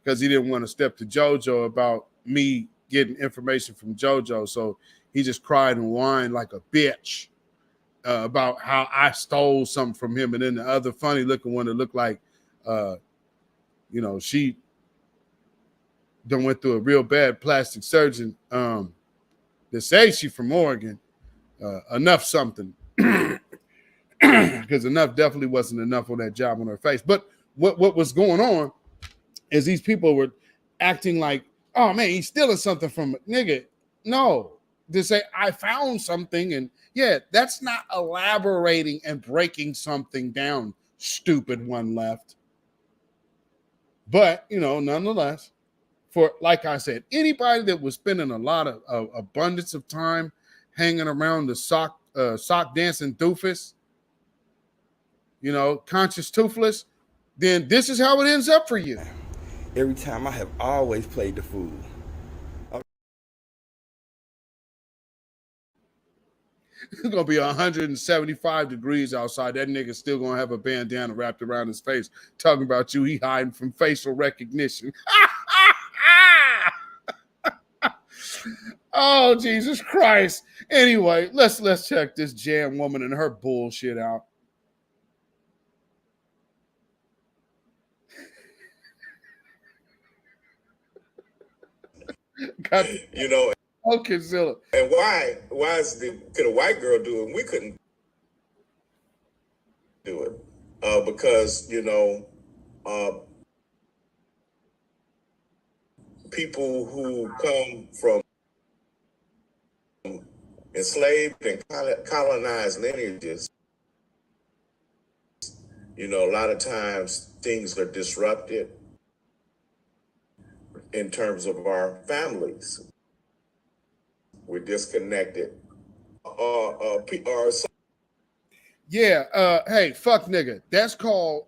because he didn't want to step to JoJo about me getting information from JoJo. So he just cried and whined like a bitch about how I stole something from him, and then the other funny looking one that looked like, she done went through a real bad plastic surgeon. They say she from Oregon. Enough something, because enough definitely wasn't enough on that job on her face. But what was going on is these people were acting like, oh man, he's stealing something from a nigga. No, to say I found something, and yeah, that's not elaborating and breaking something down. Stupid one left. But nonetheless, for like I said, anybody that was spending a lot of abundance of time hanging around the sock dancing doofus, conscious toothless, then this is how it ends up for you. Every time I have always played the fool. It's gonna be 175 degrees outside. That nigga's still gonna have a bandana wrapped around his face, talking about you. He hiding from facial recognition. Oh, Jesus Christ. Anyway, let's check this Jan woman and her bullshit out. Okay, Zilla. And why could a white girl do it and we couldn't do it? Because people who come from enslaved and colonized lineages, a lot of times things are disrupted in terms of our families. We're disconnected. Hey, fuck nigga. That's called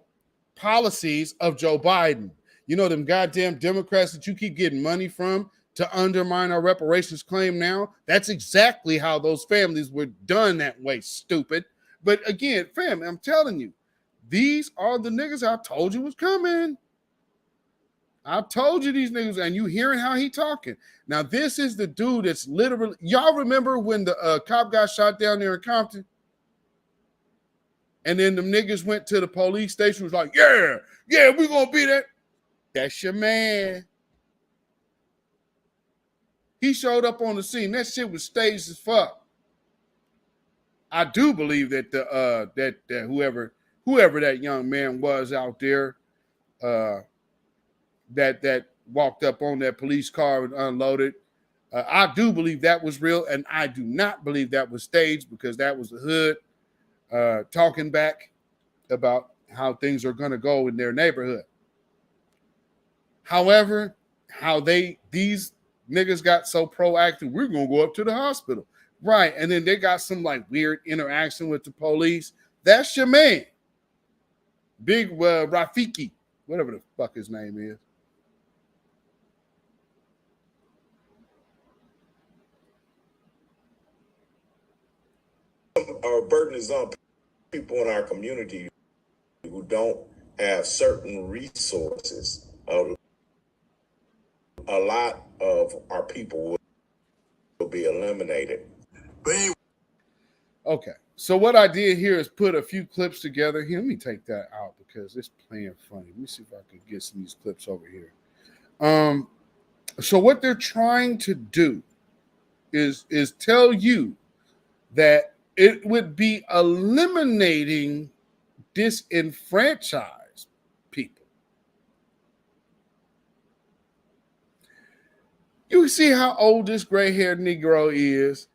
policies of Joe Biden. Them goddamn Democrats that you keep getting money from to undermine our reparations claim now. That's exactly how those families were done that way, stupid. But again, fam, I'm telling you, these are the niggas I told you was coming. I told you these niggas, and you hearing how he talking. Now, this is the dude that's literally, y'all remember when the cop got shot down there in Compton? And then them niggas went to the police station, was like, yeah, we're going to be there. That's your man. He showed up on the scene. That shit was staged as fuck. I do believe that that whoever that young man was out there, that walked up on that police car and unloaded, I do believe that was real, and I do not believe that was staged, because that was the hood talking back about how things are going to go in their neighborhood. However, how these niggas got so proactive, we're going to go up to the hospital. Right, and then they got some like weird interaction with the police. That's your man. Big Rafiki, whatever the fuck his name is. Our burden is on people in our community who don't have certain resources. A lot of our people will be eliminated. Okay, so what I did here is put a few clips together. Here, let me take that out because it's playing funny. Let me see if I can get some of these clips over here. So what they're trying to do is tell you that it would be eliminating disenfranchised people. You see how old this gray-haired Negro is?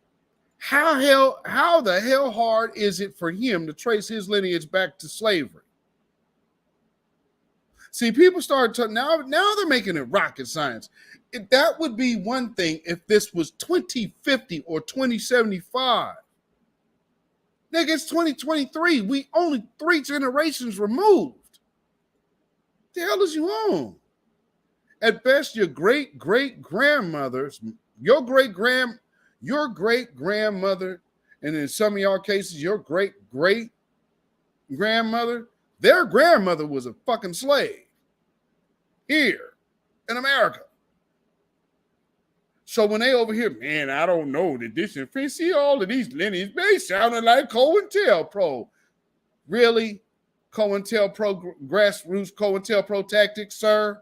How the hell hard is it for him to trace his lineage back to slavery? See, people start to now they're making it rocket science. That would be one thing if this was 2050 or 2075. Nigga, it's 2023. We only 3 generations removed. The hell is you on? At best, your great-great-grandmothers, your great-grandmother, and in some of y'all cases, your great-great-grandmother, their grandmother was a fucking slave here in America. So when they over here, man, I don't know that this and see all of these lineage, they sounding like COINTELPRO. Really? COINTELPRO, grassroots COINTELPRO tactics, sir?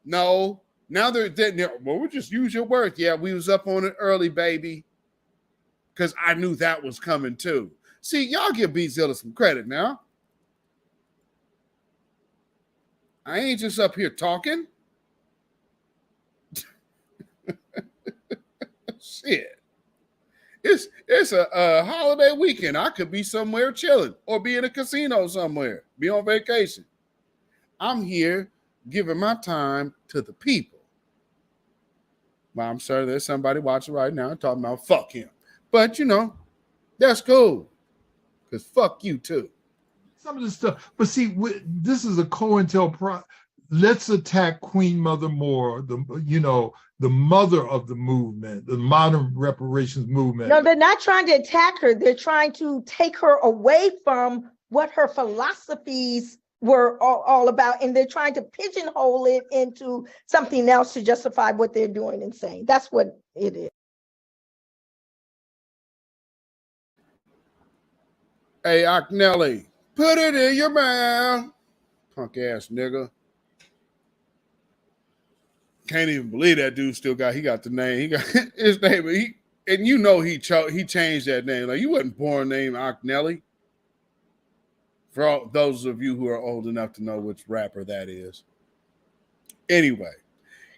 No. Now they're well, we'll just use your words. Yeah, we was up on it early, baby. Because I knew that was coming too. See, y'all give Beatzilla some credit now. I ain't just up here talking. Shit. It's a holiday weekend. I could be somewhere chilling or be in a casino somewhere, be on vacation. I'm here giving my time to the people. Well, I'm sure there's somebody watching right now talking about fuck him. But, you know, that's cool. Because fuck you, too. Some of this stuff. But see, this is a COINTELPRO. Let's attack Queen Mother Moore, the mother of the movement, the modern reparations movement. No, they're not trying to attack her. They're trying to take her away from what her philosophies were all about. And they're trying to pigeonhole it into something else to justify what they're doing and saying. That's what it is. Hey, Nelly, put it in your mouth. Punk ass nigga. Can't even believe that dude still got the name. He got his name. And you know he changed that name. Like, you wasn't born named Nelly. For all those of you who are old enough to know which rapper that is. Anyway,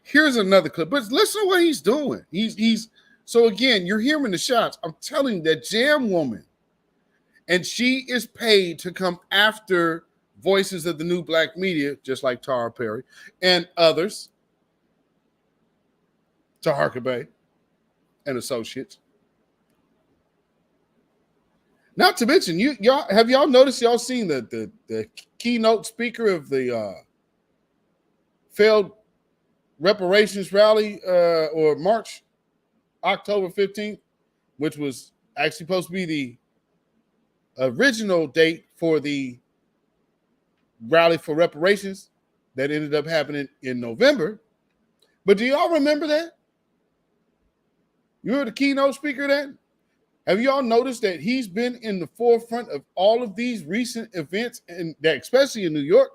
here's another clip. But listen to what he's doing. He's so again, you're hearing the shots. I'm telling you, that Jam woman, and she is paid to come after voices of the new black media, just like Tara Perry and others. Taharka Bay and associates. Not to mention, y'all noticed, y'all seen the keynote speaker of the failed reparations rally or march, October 15th, which was actually supposed to be the original date for the rally for reparations that ended up happening in November. But do y'all remember that? You were the keynote speaker then? Have y'all noticed that he's been in the forefront of all of these recent events, and that especially in New York?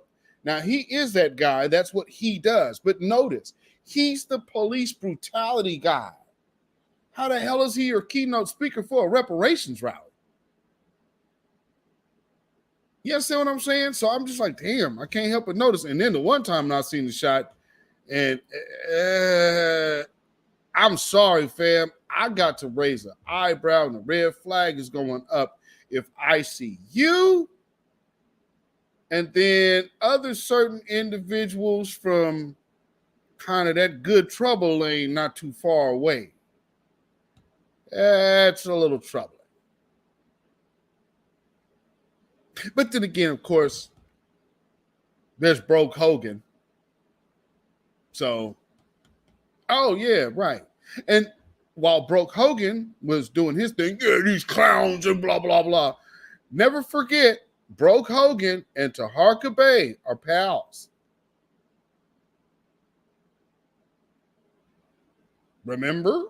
Now, he is that guy. That's what he does. But notice, he's the police brutality guy. How the hell is he your keynote speaker for a reparations rally? You understand what I'm saying? So I'm just like, damn, I can't help but notice. And then the one time I seen the shot, and I'm sorry, fam. I got to raise an eyebrow and the red flag is going up if I see you and then other certain individuals from kind of that good trouble lane not too far away. That's a little troubling. But then again, of course, there's Broke Hogan. So, oh yeah, right. And while Broke Hogan was doing his thing, yeah, these clowns and blah, blah, blah. Never forget, Broke Hogan and Taharka Bay are pals. Remember?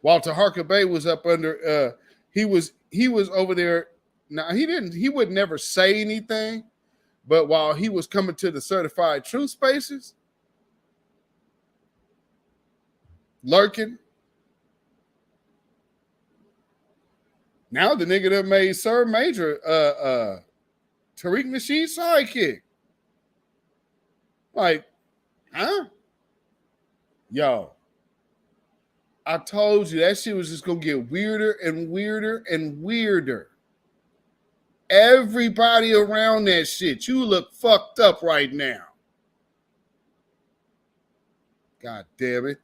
While Taharka Bay was up under, he was over there. Now, he would never say anything, but while he was coming to the certified truth spaces, lurking. Now the nigga that made Sir Major Tariq Nasheed's sidekick. Like, huh? Yo, I told you that shit was just gonna get weirder and weirder and weirder. Everybody around that shit, you look fucked up right now. God damn it.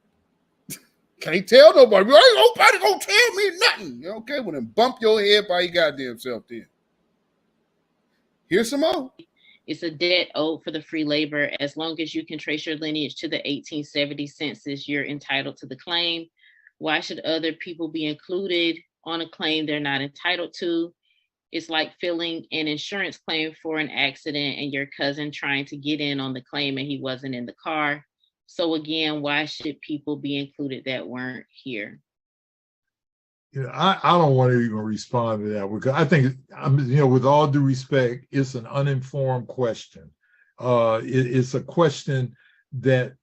Can't tell nobody. Ain't nobody gonna tell me nothing. Okay, well then bump your head by your goddamn self then. Here's some more. It's a debt owed for the free labor. As long as you can trace your lineage to the 1870 census, you're entitled to the claim. Why should other people be included on a claim they're not entitled to? It's like filling an insurance claim for an accident and your cousin trying to get in on the claim and he wasn't in the car. So again, why should people be included that weren't here? I don't want to even respond to that because I think, with all due respect, it's an uninformed question. It's a question that,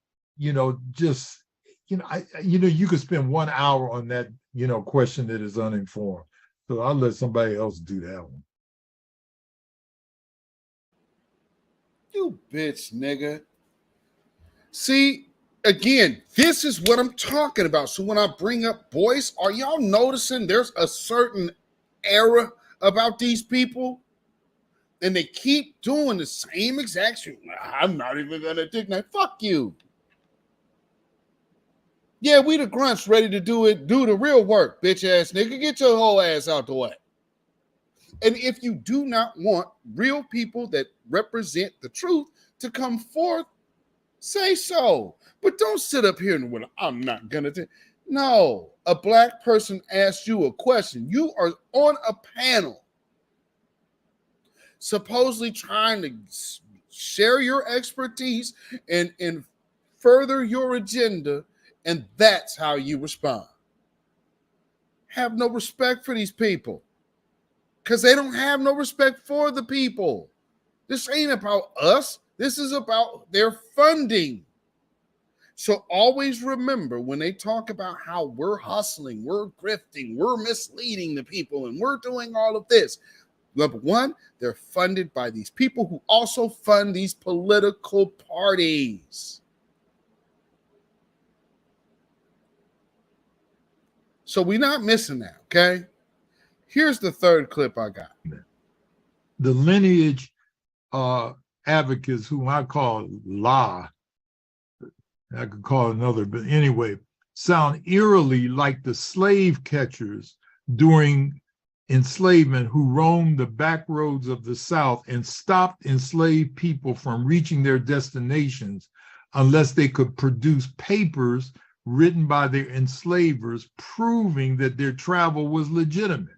just, you could spend 1 hour on that, question that is uninformed. So I'll let somebody else do that one. You bitch, nigga. See, again, this is what I'm talking about. So when I bring up Boyce, are y'all noticing there's a certain era about these people? And they keep doing the same exact shit. I'm not even gonna dignify. Fuck you. Yeah, we the grunts ready to do the real work, bitch ass nigga. Get your whole ass out the way. And if you do not want real people that represent the truth to come forth, say so. But don't sit up here and, well, I'm not gonna do. No, a black person asked you a question. You are on a panel, supposedly trying to share your expertise and further your agenda, and that's how you respond. Have no respect for these people because they don't have no respect for the people. This ain't about us. This is about their funding. So always remember when they talk about how we're hustling, we're grifting, we're misleading the people, and we're doing all of this. Number one, they're funded by these people who also fund these political parties. So we're not missing that, okay? Here's the third clip I got. The lineage advocates, whom I call La, I could call another, but anyway, sound eerily like the slave catchers during enslavement who roamed the back roads of the South and stopped enslaved people from reaching their destinations unless they could produce papers written by their enslavers proving that their travel was legitimate.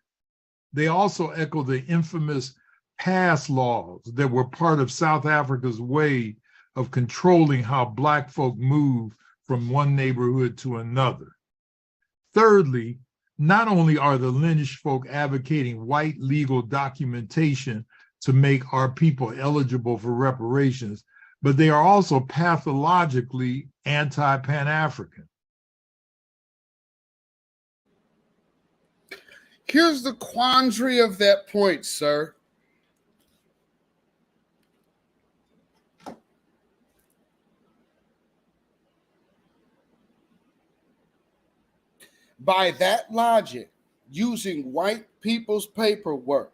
They also echo the infamous pass laws that were part of South Africa's way of controlling how Black folk move from one neighborhood to another. Thirdly, not only are the lineage folk advocating white legal documentation to make our people eligible for reparations, but they are also pathologically anti-Pan-African. Here's the quandary of that point, sir. By that logic, using white people's paperwork,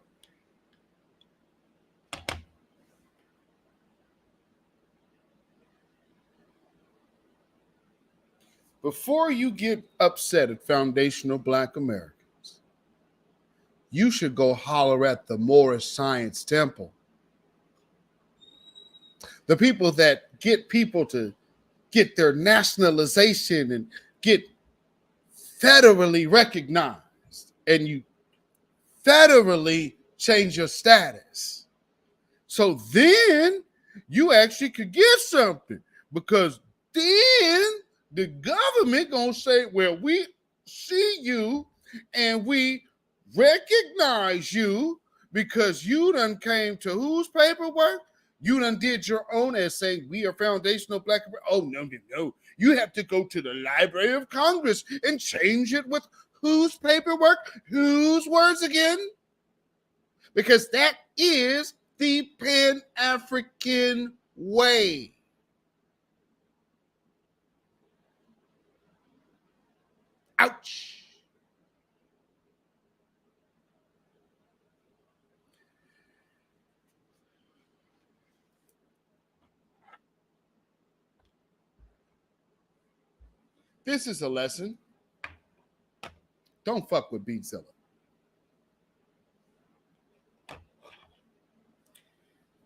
before you get upset at foundational Black Americans, you should go holler at the Moorish Science Temple. The people that get people to get their nationalization and get federally recognized, and you federally change your status. So then you actually could get something, because then the government gonna say, well, we see you and we recognize you because you done came to whose paperwork? You done did your own as saying we are foundational Black. Oh, no. You have to go to the Library of Congress and change it with whose paperwork, whose words again? Because that is the Pan-African way. Ouch. This is a lesson. Don't fuck with Beatzilla.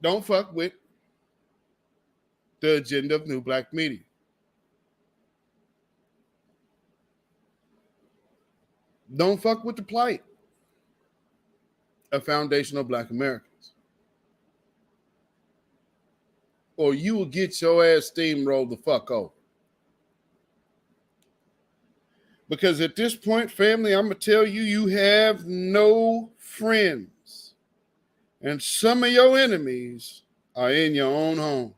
Don't fuck with the agenda of New Black Media. Don't fuck with the plight of foundational Black Americans, or you will get your ass steamrolled the fuck over. Because at this point, family, I'm going to tell you, you have no friends. And some of your enemies are in your own home.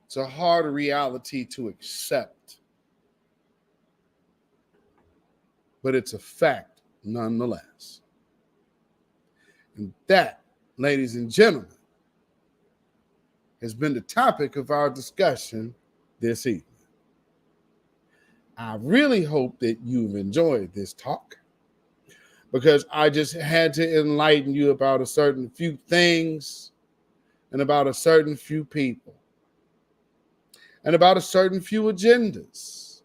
It's a hard reality to accept, but it's a fact nonetheless. And that, ladies and gentlemen, has been the topic of our discussion this evening. I really hope that you've enjoyed this talk, because I just had to enlighten you about a certain few things and about a certain few people and about a certain few agendas.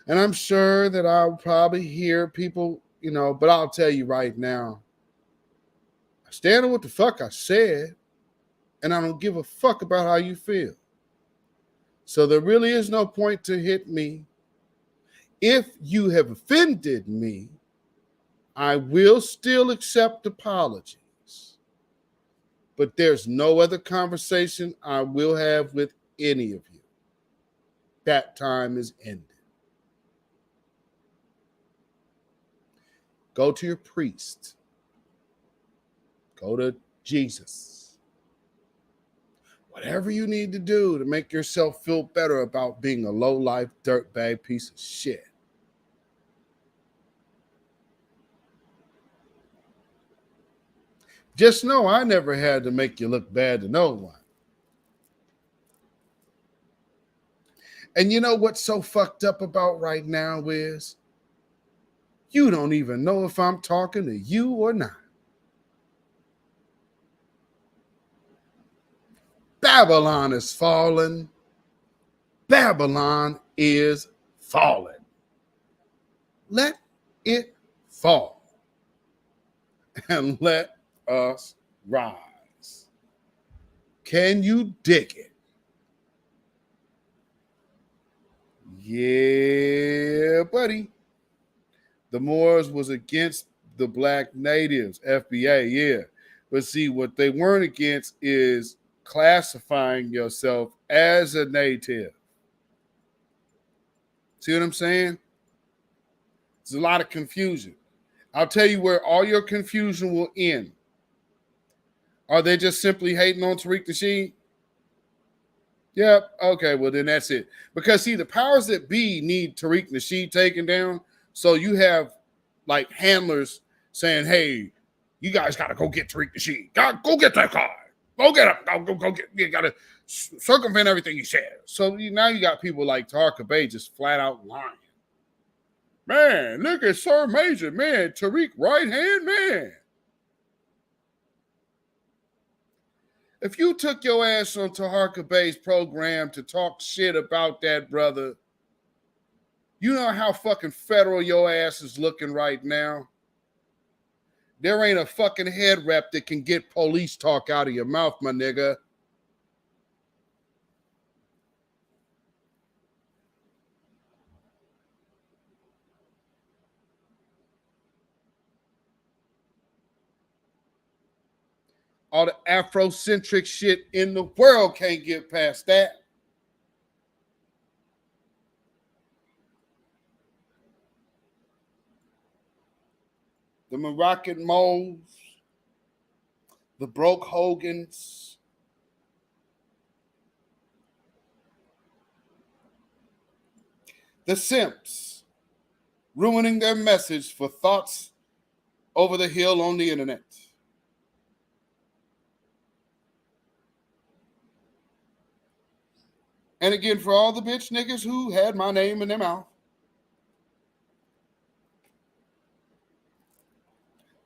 And I'm sure that I'll probably hear people, but I'll tell you right now, I stand on what the fuck I said, and I don't give a fuck about how you feel. So there really is no point to hit me. If you have offended me, I will still accept apologies. But there's no other conversation I will have with any of you. That time is ended. Go to your priest. Go to Jesus. Whatever you need to do to make yourself feel better about being a low-life, dirtbag piece of shit. Just know I never had to make you look bad to no one. And you know what's so fucked up about right now is you don't even know if I'm talking to you or not. Babylon is fallen. Babylon is fallen. Let it fall. And let us rise. Can you dig it? Yeah, buddy. The Moors was against the black natives, FBA, yeah. But see, what they weren't against is classifying yourself as a native. See what I'm saying? There's a lot of confusion. I'll tell you where all your confusion will end. Are they just simply hating on Tariq Nasheed? Yep. Okay, well, then that's it. Because, see, the powers that be need Tariq Nasheed taken down. So you have, like, handlers saying, hey, you guys got to go get Tariq Nasheed. Go get that car. Go get him. Go get. You got to circumvent everything he said. So now you got people like Tarka Bay just flat out lying. Man, look at Sir Major. Man, Tariq right-hand man. If you took your ass on Taharka Bay's program to talk shit about that brother, you know how fucking federal your ass is looking right now? There ain't a fucking head rep that can get police talk out of your mouth, my nigga. All the Afrocentric shit in the world can't get past that. The Moroccan moles, the broke Hogans, the simps, ruining their message for thoughts over the hill on the internet. And again, for all the bitch niggas who had my name in their mouth,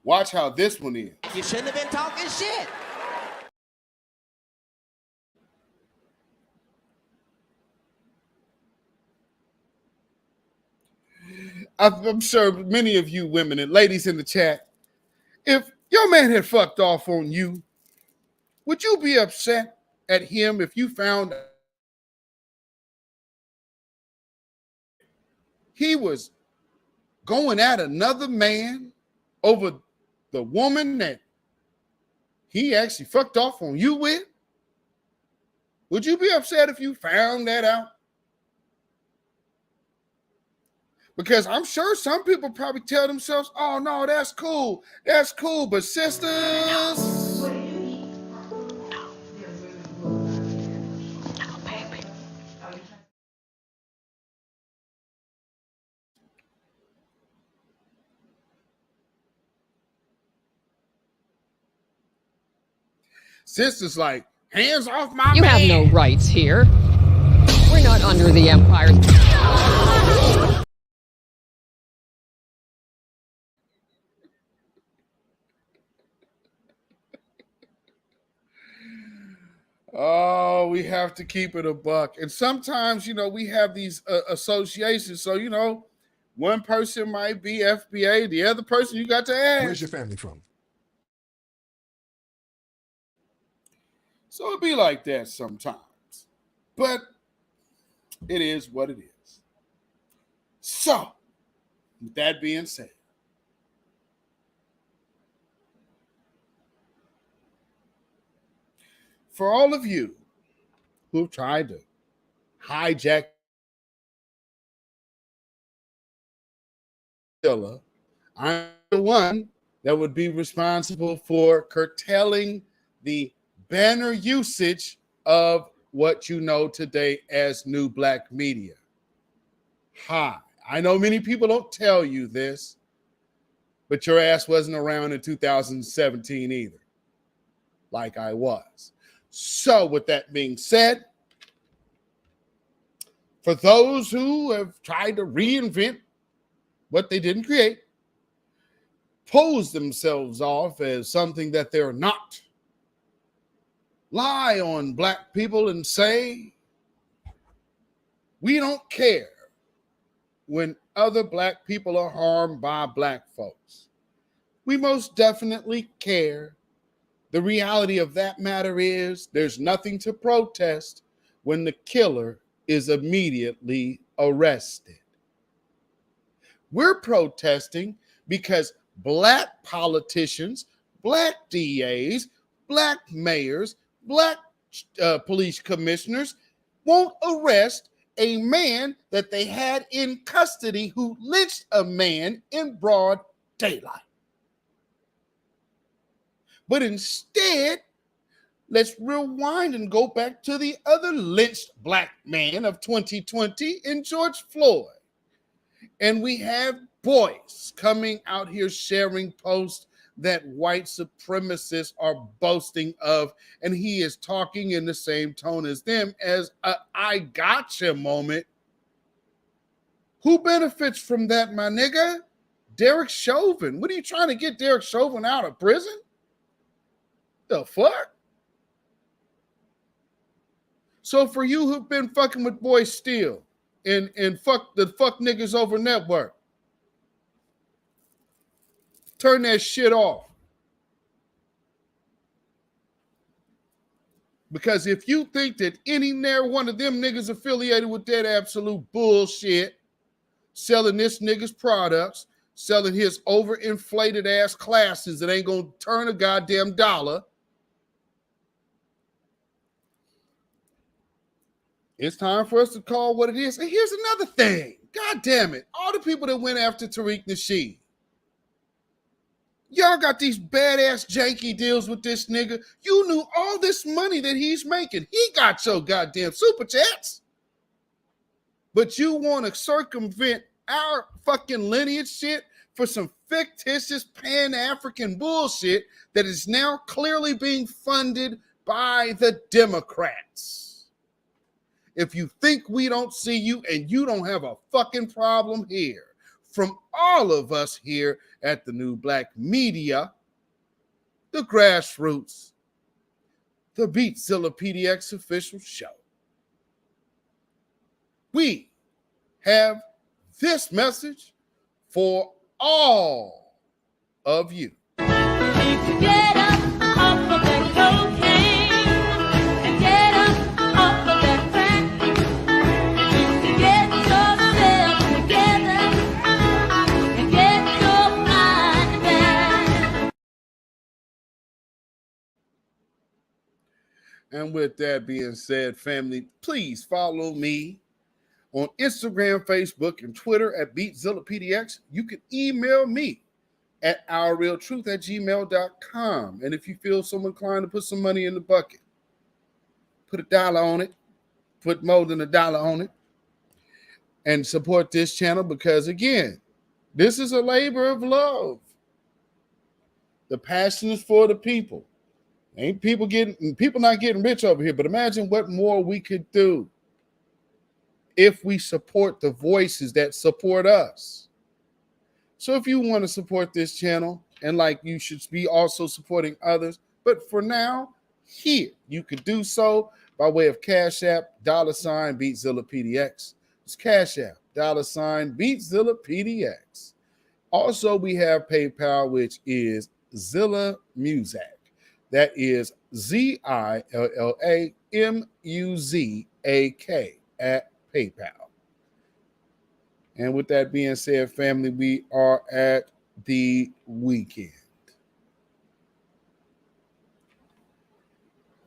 watch how this one is. You shouldn't have been talking shit. I'm sure many of you women and ladies in the chat, if your man had fucked off on you, would you be upset at him if you found he was going at another man over the woman that he actually fucked off on you with? Would you be upset if you found that out? Because I'm sure some people probably tell themselves, oh, no, that's cool. That's cool. But sisters, sisters like, hands off my You man. have no rights here. We're not under the empire. Oh, we have to keep it a buck. And sometimes, we have these associations. So, one person might be FBA, the other person you got to ask. Where's your family from? So it'd be like that sometimes. But it is what it is. So, with that being said, for all of you who've tried to hijack I'm the one that would be responsible for curtailing the banner usage of what you know today as New Black Media. Hi. I know many people don't tell you this, but your ass wasn't around in 2017 either, like I was. So with that being said, for those who have tried to reinvent what they didn't create, pose themselves off as something that they're not, lie on Black people and say, we don't care when other Black people are harmed by Black folks. We most definitely care. The reality of that matter is there's nothing to protest when the killer is immediately arrested. We're protesting because Black politicians, Black DAs, Black mayors, Black police commissioners won't arrest a man that they had in custody who lynched a man in broad daylight. But instead, let's rewind and go back to the other lynched Black man of 2020 in George Floyd. And we have boys coming out here sharing posts that white supremacists are boasting of, and he is talking in the same tone as them as a I gotcha moment. Who benefits from that, my nigga? Derek Chauvin. What are you trying to get Derek Chauvin out of prison? The fuck? So for you who've been fucking with Boy Steel and fuck niggas over network, turn that shit off. Because if you think that any near one of them niggas affiliated with that absolute bullshit, selling this nigga's products, selling his overinflated ass classes that ain't gonna turn a goddamn dollar, it's time for us to call what it is. And here's another thing. God damn it. All the people that went after Tariq Nasheed, y'all got these badass janky deals with this nigga. You knew all this money that he's making. He got your goddamn super chats. But you want to circumvent our fucking lineage shit for some fictitious Pan-African bullshit that is now clearly being funded by the Democrats. If you think we don't see you, and you don't have a fucking problem here, from all of us here at the New Black Media, the Grassroots, the beatzillapdx official show, we have this message for all of you. Get up off of that cocaine and get up off of that crack. Get yourself together and get your mind back. And with that being said, family, please follow me on Instagram, Facebook, and Twitter at beatzillapdx. You can email me at ourrealtruth@gmail.com. And if you feel so inclined to put some money in the bucket, put $1 on it, put more than $1 on it, and support this channel because, again, this is a labor of love. The passion is for the people. Ain't people not getting rich over here, but imagine what more we could do if we support the voices that support us. So if you want to support this channel, and like you should be also supporting others, but for now, here, you could do so by way of Cash App, $beatzillapdx. It's Cash App, $beatzillapdx. Also, we have PayPal, which is Zilla Music. That is ZILLAMUZAK at PayPal. And with that being said, family, we are at the weekend.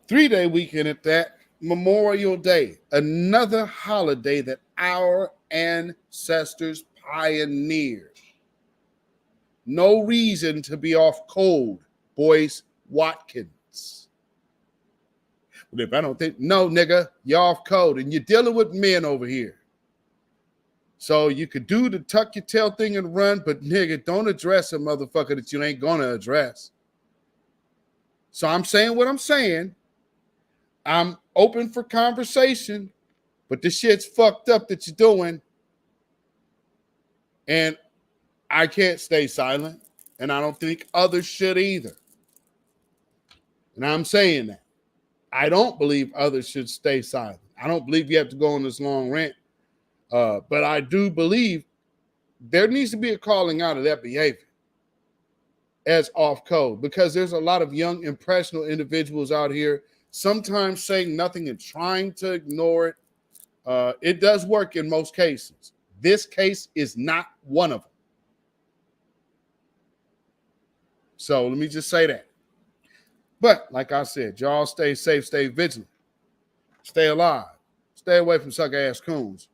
3-day weekend at that. Memorial Day, another holiday that our ancestors pioneered. No reason to be off cold, Boyce Watkins. But if I don't think, no, nigga, you're off code and you're dealing with men over here. So you could do the tuck your tail thing and run, but nigga, don't address a motherfucker that you ain't gonna address. So I'm saying what I'm saying. I'm open for conversation, but this shit's fucked up that you're doing. And I can't stay silent, and I don't think others should either. And I'm saying that. I don't believe others should stay silent. I don't believe you have to go on this long rant. But I do believe there needs to be a calling out of that behavior as off code, because there's a lot of young, impressionable individuals out here sometimes saying nothing and trying to ignore it. It does work in most cases. This case is not one of them. So let me just say that. But like I said, y'all stay safe, stay vigilant, stay alive, stay away from sucker-ass coons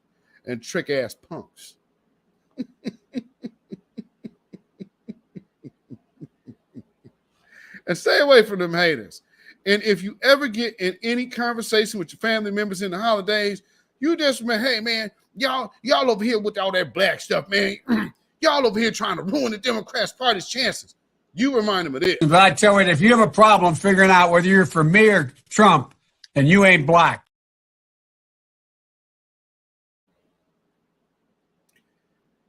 and trick-ass punks. And stay away from them haters. And if you ever get in any conversation with your family members in the holidays, you just remember, hey, man, y'all over here with all that black stuff, man. Y'all over here trying to ruin the Democrats' party's chances. You remind them of this. But I tell you, if you have a problem figuring out whether you're for me or Trump, and you ain't black.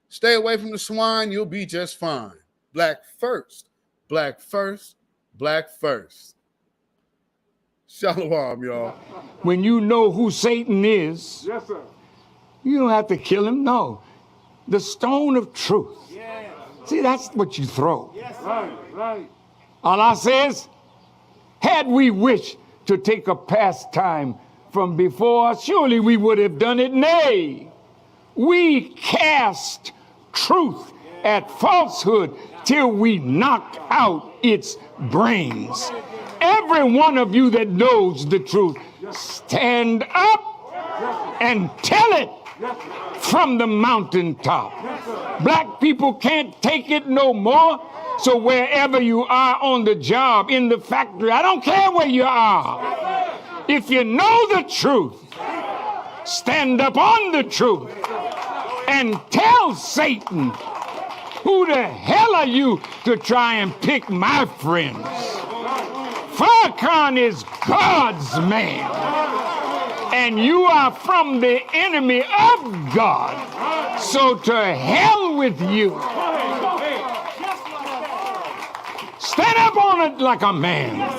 Stay away from the swine. You'll be just fine. Black first. Black first. Black first. Shalom, y'all. When you know who Satan is, yes, sir, you don't have to kill him. No. The stone of truth. Yes. See, that's what you throw. Yes, right. Allah says, had we wished to take a pastime from before, surely we would have done it. Nay, we cast truth at falsehood till we knock out its brains. Every one of you that knows the truth, stand up and tell it from the mountaintop. Black people can't take it no more. So wherever you are on the job, in the factory, I don't care where you are. If you know the truth, stand up on the truth and tell Satan, who the hell are you to try and pick my friends? Farrakhan is God's man, and you are from the enemy of God. So to hell with you. Stand up on it like a man.